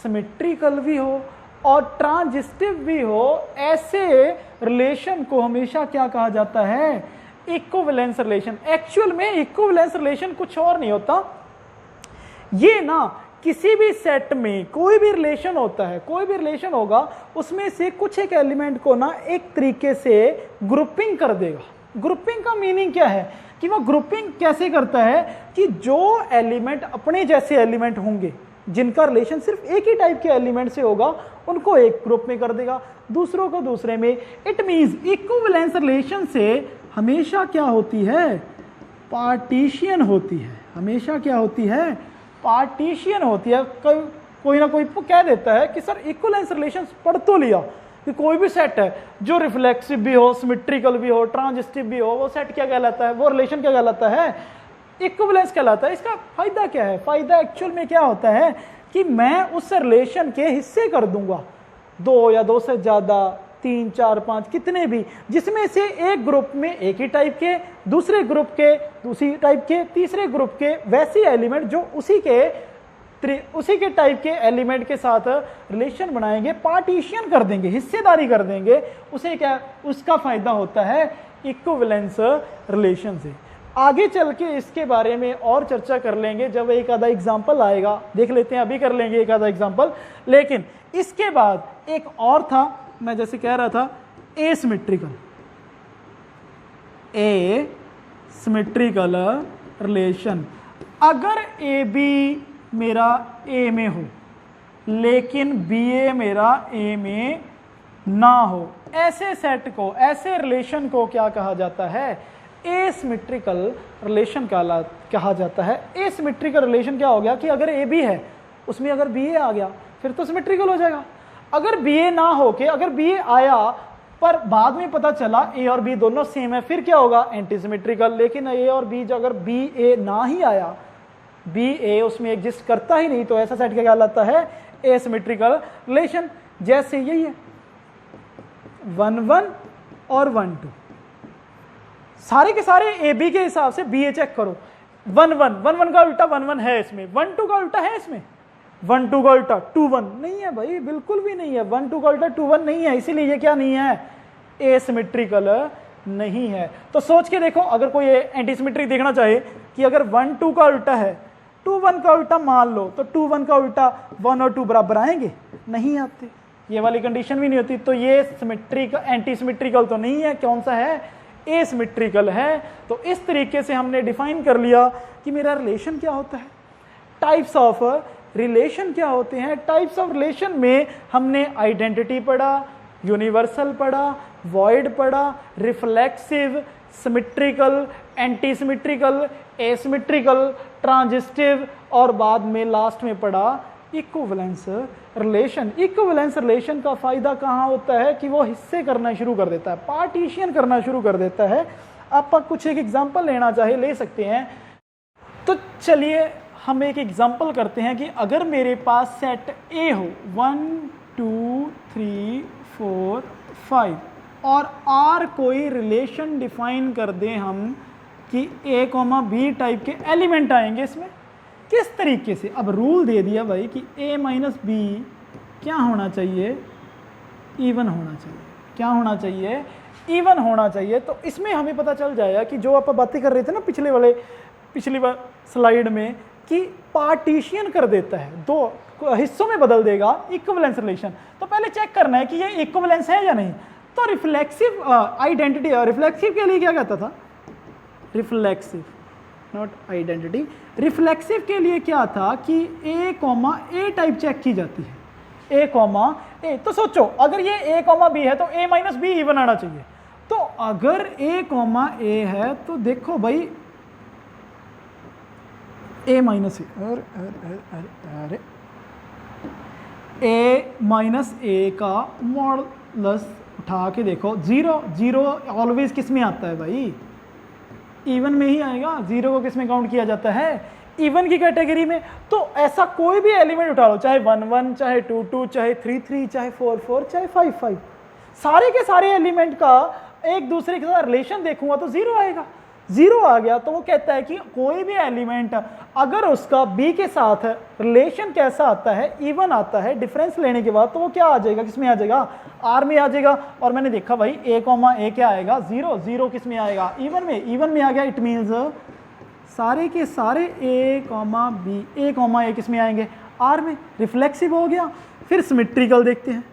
सिमेट्रिकल भी हो और ट्रांजिस्टिव भी हो, ऐसे रिलेशन को हमेशा क्या कहा जाता है, इक्विवेलेंस रिलेशन। एक्चुअल में इक्विवेलेंस रिलेशन कुछ और नहीं होता, ये ना किसी भी सेट में कोई भी रिलेशन होता है, कोई भी रिलेशन होगा, उसमें से कुछ एक एलिमेंट को ना एक तरीके से ग्रुपिंग कर देगा। ग्रुपिंग का मीनिंग क्या है कि वो ग्रुपिंग कैसे करता है कि जो एलिमेंट अपने जैसे एलिमेंट होंगे, जिनका रिलेशन सिर्फ एक ही टाइप के एलिमेंट से होगा, उनको एक ग्रुप में कर देगा, दूसरों को दूसरे में। इट मींस इक्विवेलेंस रिलेशन से हमेशा क्या होती है, पार्टीशन होती है। हमेशा क्या होती है, पार्टीशन होती है। कोई ना कोई कह देता है कि सर इक्विवेलेंस रिलेशन पढ़ तो लिया कि कोई भी सेट है जो रिफ्लेक्सिव भी हो, सिमेट्रिकल भी हो, ट्रांजिस्टिव भी हो, वो सेट क्या कहलाता है, वो रिलेशन क्या कहलाता है, इक्विवेलेंस कहलाता है। इसका फायदा क्या है, फायदा एक्चुअल में क्या होता है कि मैं उस रिलेशन के हिस्से कर दूंगा, 2 या 2 से ज्यादा, 3, 4, 5 कितने भी, जिसमें से एक ग्रुप में एक ही टाइप के, दूसरे ग्रुप के दूसरी टाइप के, तीसरे ग्रुप के वैसे एलिमेंट जो उसी के टाइप के एलिमेंट के साथ रिलेशन बनाएंगे, पार्टीशन कर देंगे, हिस्सेदारी कर देंगे, उसे क्या, उसका फायदा होता है इक्विवेलेंस रिलेशन से। आगे चल के इसके बारे में और चर्चा कर लेंगे जब एक आधा एग्जाम्पल आएगा, देख लेते हैं, अभी कर लेंगे एक आधा एग्जाम्पल। लेकिन इसके बाद एक और था, मैं जैसे कह रहा था, एसिमेट्रिकल रिलेशन। अगर ए बी मेरा ए में हो लेकिन बी ए मेरा ए में ना हो, ऐसे सेट को, ऐसे रिलेशन को क्या कहा जाता है, एसिमेट्रिकल रिलेशन कहा जाता है। एसिमेट्रिकल रिलेशन क्या हो गया कि अगर ए बी है, उसमें अगर बी ए आ गया फिर तो सिमेट्रिकल हो जाएगा। अगर बी ए ना हो के अगर बी ए आया पर बाद में पता चला ए और बी दोनों सेम है, फिर क्या होगा, एंटी सिमेट्रिकल। लेकिन ए और बी अगर बी ए ना ही आया, बी ए उसमें एग्जिस्ट करता ही नहीं, तो ऐसा सेट क्या कहलाता है, एसिमेट्रिकल रिलेशन। जैसे यही है 1 1 और 1 2, सारे के सारे ए बी के हिसाब से बी ए चेक करो। 1 1 का उल्टा 1 1 है इसमें, 1 2 का उल्टा है इसमें, 1 2 का उल्टा 2 1 नहीं है भाई, बिल्कुल भी नहीं है। 1 2 का उल्टा 2 1 नहीं है, इसीलिए ये क्या नहीं है, एसिमेट्रिकल नहीं है। तो सोच के देखो, अगर कोई एंटी सिमेट्रिक देखना चाहे कि अगर 1 2 का उल्टा है 2 1 का उल्टा मान लो तो 2 1 का उल्टा 1 और 2 बराबर आएंगे, नहीं आते, ये वाली कंडीशन भी नहीं होती। तो ये सिमेट्रिकल, एंटी सिमेट्रिकल तो नहीं है, कौन सा है, एसिमेट्रिकल है। तो इस तरीके से हमने डिफाइन कर लिया कि मेरा रिलेशन क्या होता है। टाइप्स ऑफ रिलेशन क्या होते हैं, टाइप्स ऑफ रिलेशन में हमने आइडेंटिटी पढ़ा, यूनिवर्सल पढ़ा, वॉइड पढ़ा, reflexive, symmetrical, anti symmetrical, asymmetrical, transitive और बाद में लास्ट में पढ़ा इक्विवेलेंस रिलेशन। इक्विवेलेंस रिलेशन का फायदा कहाँ होता है कि वो हिस्से करना शुरू कर देता है, पार्टीशन करना शुरू कर देता है। आप कुछ एक एग्जांपल लेना चाहे ले सकते हैं। तो चलिए हम एक एग्जांपल करते हैं कि अगर मेरे पास सेट ए हो 1 2 3 4 5 और आर कोई रिलेशन डिफाइन कर दें हम कि ए कॉमा बी टाइप के एलिमेंट आएंगे इसमें, किस तरीके से। अब रूल दे दिया भाई कि a माइनस बी क्या होना चाहिए, इवन होना चाहिए। क्या होना चाहिए, इवन होना चाहिए। तो इसमें हमें पता चल जाएगा कि जो आप बातें कर रहे थे ना पिछली स्लाइड में, कि पार्टीशन कर देता है, दो हिस्सों में बदल देगा इक्विवेलेंस रिलेशन। तो पहले चेक करना है कि ये इक्विवेलेंस है या नहीं। तो रिफ्लेक्सिव आइडेंटिटी, रिफ्लेक्सिव के लिए क्या कहता था, रिफ्लेक्सिव नॉट आइडेंटिटी, रिफ्लेक्सिव के लिए क्या था कि ए कॉमा ए टाइप चेक की जाती है, ए कॉमा ए। तो सोचो अगर ये ए कॉमा बी है तो ए माइनस बी इवन आना चाहिए। तो अगर ए कॉमा ए है तो देखो भाई ए माइनस ए, अरे ए माइनस ए का मॉडुलस उठा के देखो, जीरो, जीरो ऑलवेज किस में आता है भाई, इवन में ही आएगा। जीरो को किस में काउंट किया जाता है, इवन की कैटेगरी में। तो ऐसा कोई भी एलिमेंट उठा लो, चाहे 1 1, चाहे 2 2, चाहे 3 3, चाहे 4 4, चाहे 5 5, सारे के सारे एलिमेंट का एक दूसरे के साथ रिलेशन देखूंगा तो जीरो आएगा। जीरो आ गया तो वो कहता है कि कोई भी एलिमेंट अगर उसका बी के साथ रिलेशन कैसा आता है, इवन आता है डिफरेंस लेने के बाद, तो वो क्या आ जाएगा, किस में आ जाएगा, आर में आ जाएगा। और मैंने देखा भाई ए कॉमा ए क्या आएगा, जीरो, जीरो किस में आएगा, इवन में, इवन में आ गया। इट मीन्स सारे के सारे ए कॉमा बी, ए कॉमा ए किस में आएंगे, आर में। रिफ्लेक्सिव हो गया। फिर सिमेट्रिकल देखते हैं।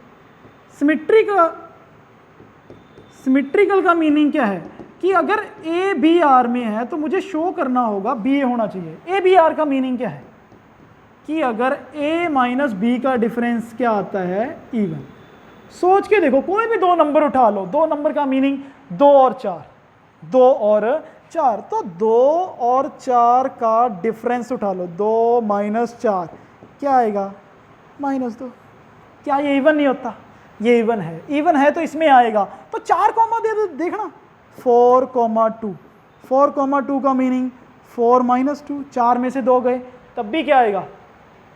सिमेट्रिकल का मीनिंग क्या है कि अगर ए बी आर में है तो मुझे शो करना होगा बी ए होना चाहिए। ए बी आर का मीनिंग क्या है कि अगर ए माइनस बी का डिफरेंस क्या आता है, इवन। सोच के देखो, कोई भी दो नंबर उठा लो, दो नंबर का मीनिंग 2 और 4, 2 और 4। तो 2 और 4 का डिफरेंस उठा लो, 2 माइनस 4 क्या आएगा, -2। क्या ये इवन नहीं होता, ये इवन है। इवन है तो इसमें आएगा। तो 4 कॉमा दे दो, देखना 4,2, 4,2 का मीनिंग 4 माइनस 2, 4 में से 2 गए तब भी क्या आएगा,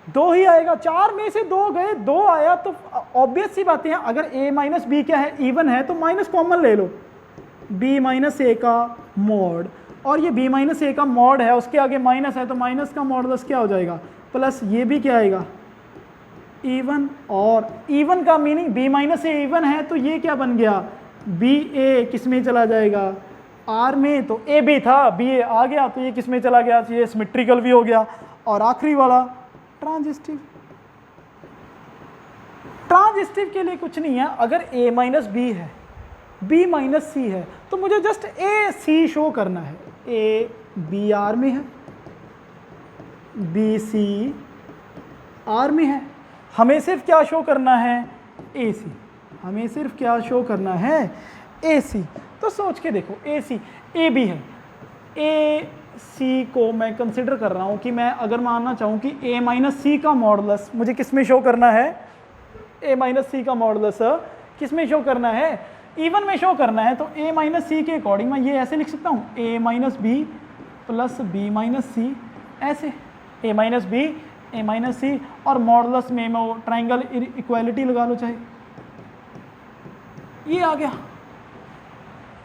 2 ही आएगा। 4 में से 2 गए, 2 आया। तो ऑब्वियस सी बातें हैं, अगर a माइनस बी क्या है, इवन है, तो माइनस कॉमन ले लो, b माइनस ए का मॉड, और ये b माइनस ए का मॉड है, उसके आगे माइनस है तो माइनस का मॉडुलस क्या हो जाएगा, प्लस ये भी क्या आएगा, इवन। और इवन का मीनिंग b माइनस ए इवन है तो ये क्या बन गया, बी ए किस में चला जाएगा, आर में। तो ए बी था, बी ए आ गया तो ये किस में चला गया, तो ये सिमेट्रिकल भी हो गया। और आखिरी वाला ट्रांजिस्टिव। ट्रांजिस्टिव के लिए कुछ नहीं है, अगर a माइनस बी है, b माइनस सी है, तो मुझे जस्ट ए सी शो करना है। ए बी आर में है, बी सी आर में है, हमें सिर्फ क्या शो करना है, ए सी। हमें सिर्फ क्या शो करना है, ए सी। तो सोच के देखो, ए सी, ए बी है, ए सी को मैं कंसिडर कर रहा हूँ कि मैं अगर मानना चाहूँ कि ए माइनस सी का मॉडुलस मुझे किस में शो करना है, ए माइनस सी का मॉडुलस किस में शो करना है, इवन में शो करना है। तो ए माइनस सी के अकॉर्डिंग मैं ये ऐसे लिख सकता हूँ, A minus B plus B minus C, ऐसे A minus B, A minus C, और मॉडुलस में वो ट्राइंगल इक्वालिटी लगा लो चाहे, ये आ गया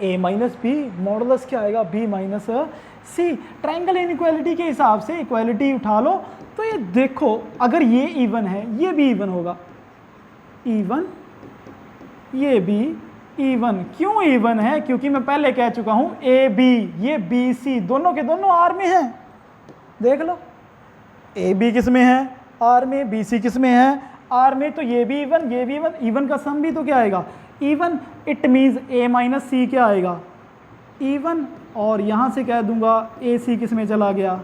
a माइनस बी, मॉडुलस क्या आएगा, b माइनस सी। ट्राइंगल इनइक्वालिटी के हिसाब से इक्वालिटी उठा लो। तो ये देखो, अगर ये इवन है, ये भी इवन होगा, इवन, ये भी इवन। क्यों इवन है, क्योंकि मैं पहले कह चुका हूं ए बी, ये बी सी दोनों के दोनों आर में हैं, देख लो। ए बी किस में है, आर में, बी सी किस में है, आर में, तो ये भी इवन, ये भी इवन, इवन का सम भी तो क्या आएगा, even. It means A minus C क्या आएगा, इवन। और यहाँ से कह दूंगा ए सी किस में चला गया,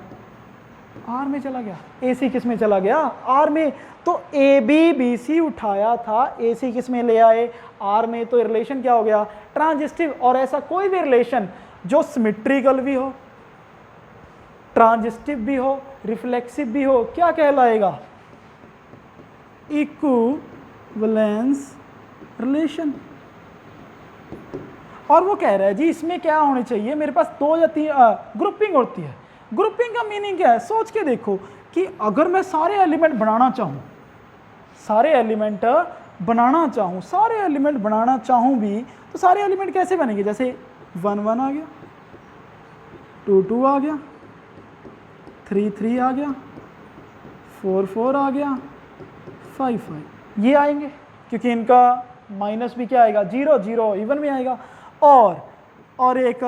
आर में चला गया, ए सी किस में चला गया, आर में। तो ए बी बी सी उठाया था, ए सी किस में ले आए, आर में, तो रिलेशन क्या हो गया, ट्रांजिस्टिव। और ऐसा कोई भी रिलेशन जो सिमेट्रिकल भी हो, ट्रांजिस्टिव भी हो, रिफ्लेक्सिव भी हो, क्या कहलाएगा, इक्विवेलेंस रिलेशन। और वो कह रहा है जी इसमें क्या होने चाहिए, मेरे पास 2 या 3 ग्रुपिंग होती है। ग्रुपिंग का मीनिंग क्या है, सोच के देखो कि अगर मैं सारे एलिमेंट बनाना चाहूँ, सारे एलिमेंट बनाना चाहूँ भी, तो सारे एलिमेंट कैसे बनेंगे, जैसे 1 1 आ गया, 2 2 आ गया, 3 3 आ गया, 4 4 आ गया, 5 5, ये आएंगे, क्योंकि इनका माइनस भी क्या आएगा, 0 0, इवन में आएगा। और एक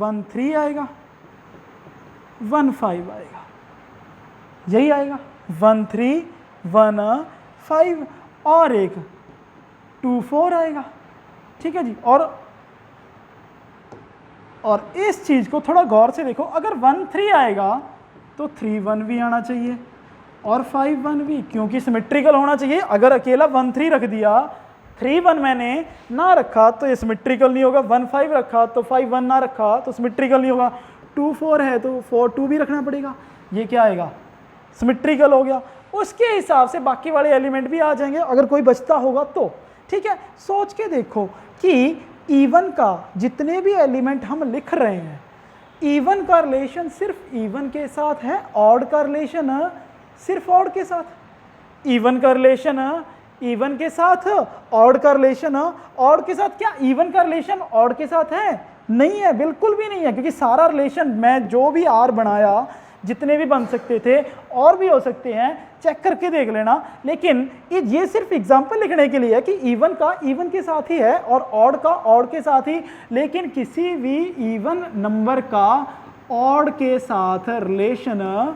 1 3 आएगा, 1 5 आएगा, यही आएगा, 1 3 1 5, और एक 2 4 आएगा, ठीक है जी। और इस चीज को थोड़ा गौर से देखो, अगर 1 3 आएगा तो 3 1 भी आना चाहिए और 5 1 भी, क्योंकि सिमेट्रिकल होना चाहिए। अगर अकेला 1 3 रख दिया, 3 1 मैंने ना रखा तो ये सिमेट्रिकल नहीं होगा, 1 5 रखा तो 5 1 ना रखा तो सिमेट्रिकल नहीं होगा, 2 4 है तो 4 2 भी रखना पड़ेगा, ये क्या आएगा, सिमेट्रिकल हो गया। उसके हिसाब से बाकी वाले एलिमेंट भी आ जाएंगे अगर कोई बचता होगा तो, ठीक है। सोच के देखो कि इवन का जितने भी एलिमेंट हम लिख रहे हैं, इवन का रिलेशन सिर्फ इवन के साथ है, ऑड का रिलेशन सिर्फ ऑड के साथ, इवन का रिलेशन इवन के साथ, ऑड का रिलेशन ऑड के साथ। क्या इवन का रिलेशन ऑड के साथ है, नहीं है, बिल्कुल भी नहीं है, क्योंकि सारा रिलेशन मैं जो भी आर बनाया, जितने भी बन सकते थे और भी हो सकते हैं, चेक करके देख लेना। लेकिन ये सिर्फ एग्जांपल लिखने के लिए है कि इवन का इवन के साथ ही है और ऑड का ऑड के साथ ही, लेकिन किसी भी इवन नंबर का ऑड के साथ रिलेशन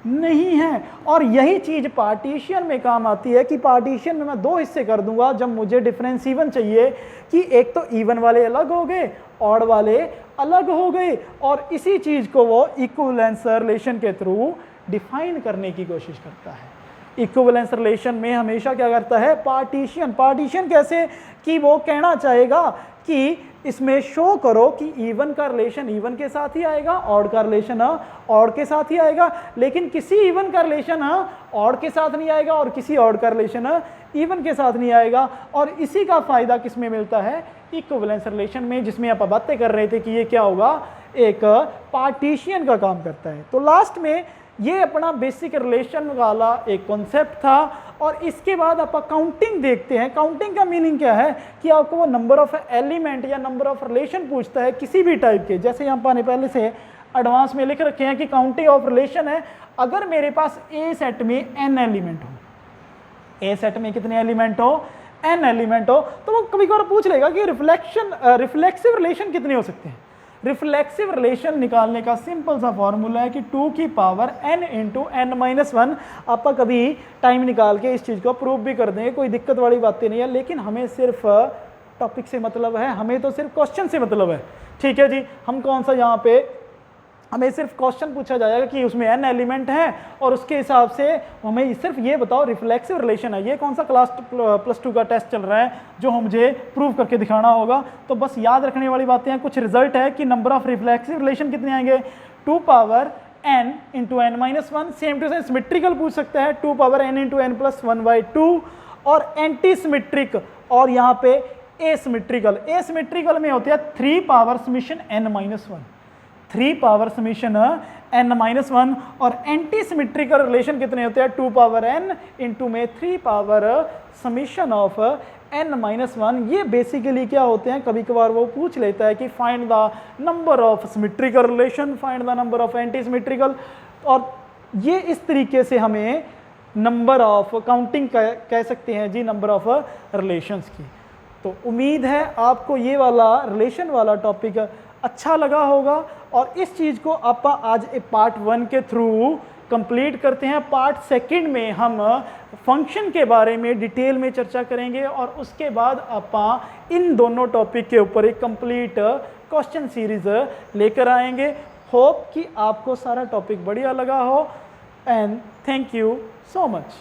नहीं है। और यही चीज पार्टीशन में काम आती है कि पार्टीशन में मैं 2 हिस्से कर दूंगा जब मुझे डिफरेंस इवन चाहिए, कि एक तो इवन वाले अलग हो गए, ऑड वाले अलग हो गए, और इसी चीज को वो इक्विवेलेंस रिलेशन के थ्रू डिफाइन करने की कोशिश करता है। इक्विवेलेंस रिलेशन में हमेशा क्या करता है, पार्टीशन कैसे, कि वो कहना चाहेगा कि इसमें शो करो कि इवन का रिलेशन इवन के साथ ही आएगा, ऑड का रिलेशन ऑड के साथ ही आएगा, लेकिन किसी इवन का रिलेशन ऑड के साथ नहीं आएगा और किसी ऑड का रिलेशन इवन के साथ नहीं आएगा। और इसी का फायदा किस में मिलता है, इक्विवेलेंस रिलेशन में, जिसमें आप बातें कर रहे थे कि ये क्या होगा, एक पार्टीशन का काम करता है। तो लास्ट में ये अपना बेसिक रिलेशन वाला एक कॉन्सेप्ट था। और इसके बाद आप काउंटिंग देखते हैं। काउंटिंग का मीनिंग क्या है कि आपको वो नंबर ऑफ एलिमेंट या नंबर ऑफ रिलेशन पूछता है किसी भी टाइप के, जैसे यहाँ पर पहले से एडवांस में लिख रखे हैं कि काउंटिंग ऑफ रिलेशन है। अगर मेरे पास ए सेट में n एलिमेंट हो, ए सेट में कितने एलिमेंट हो, n एलिमेंट हो, तो वो कभी कभार पूछ लेगा कि रिफ्लेक्सिव रिलेशन कितने हो सकते हैं। रिफ्लेक्सिव रिलेशन निकालने का सिंपल सा फॉर्मूला है कि 2 की power n into n minus 1। आप कभी टाइम निकाल के इस चीज़ को प्रूव भी कर देंगे, कोई दिक्कत वाली बातें नहीं है, लेकिन हमें सिर्फ टॉपिक से मतलब है, हमें तो सिर्फ क्वेश्चन से मतलब है, ठीक है जी। हम कौन सा यहाँ पे, हमें सिर्फ क्वेश्चन पूछा जाएगा कि उसमें n एलिमेंट है और उसके हिसाब से हमें सिर्फ ये बताओ रिफ्लेक्सिव रिलेशन है। ये कौन सा क्लास +2 का टेस्ट चल रहा है जो हम मुझे प्रूव करके दिखाना होगा। तो बस याद रखने वाली बातें हैं, कुछ रिजल्ट है कि नंबर ऑफ रिफ्लेक्सिव रिलेशन कितने आएंगे, 2 power n into n minus 1। Same to same symmetrical पूछ सकता है, 2 power n into n plus 1/2। और एंटी सिमेट्रिक और यहाँ पे एसिमेट्रिकल, एसिमेट्रिकल में होती है 3 power summation n minus 1, 3 power summation n minus 1। और एंटी सिमेट्रिकल रिलेशन कितने होते हैं, 2 पावर n इंटू में 3 power summation of n minus 1। ये बेसिकली क्या होते हैं, कभी कभार वो पूछ लेता है कि find the number of symmetrical relation, find the number of anti symmetrical. और ये इस तरीके से हमें नंबर ऑफ काउंटिंग कह सकते हैं जी, नंबर ऑफ रिलेशंस की। तो उम्मीद है आपको ये वाला रिलेशन वाला टॉपिक अच्छा लगा होगा और इस चीज़ को आप आज पार्ट 1 के थ्रू कंप्लीट करते हैं। पार्ट सेकंड में हम फंक्शन के बारे में डिटेल में चर्चा करेंगे और उसके बाद आप इन दोनों टॉपिक के ऊपर एक कंप्लीट क्वेश्चन सीरीज लेकर आएंगे। होप कि आपको सारा टॉपिक बढ़िया लगा हो and thank you so much.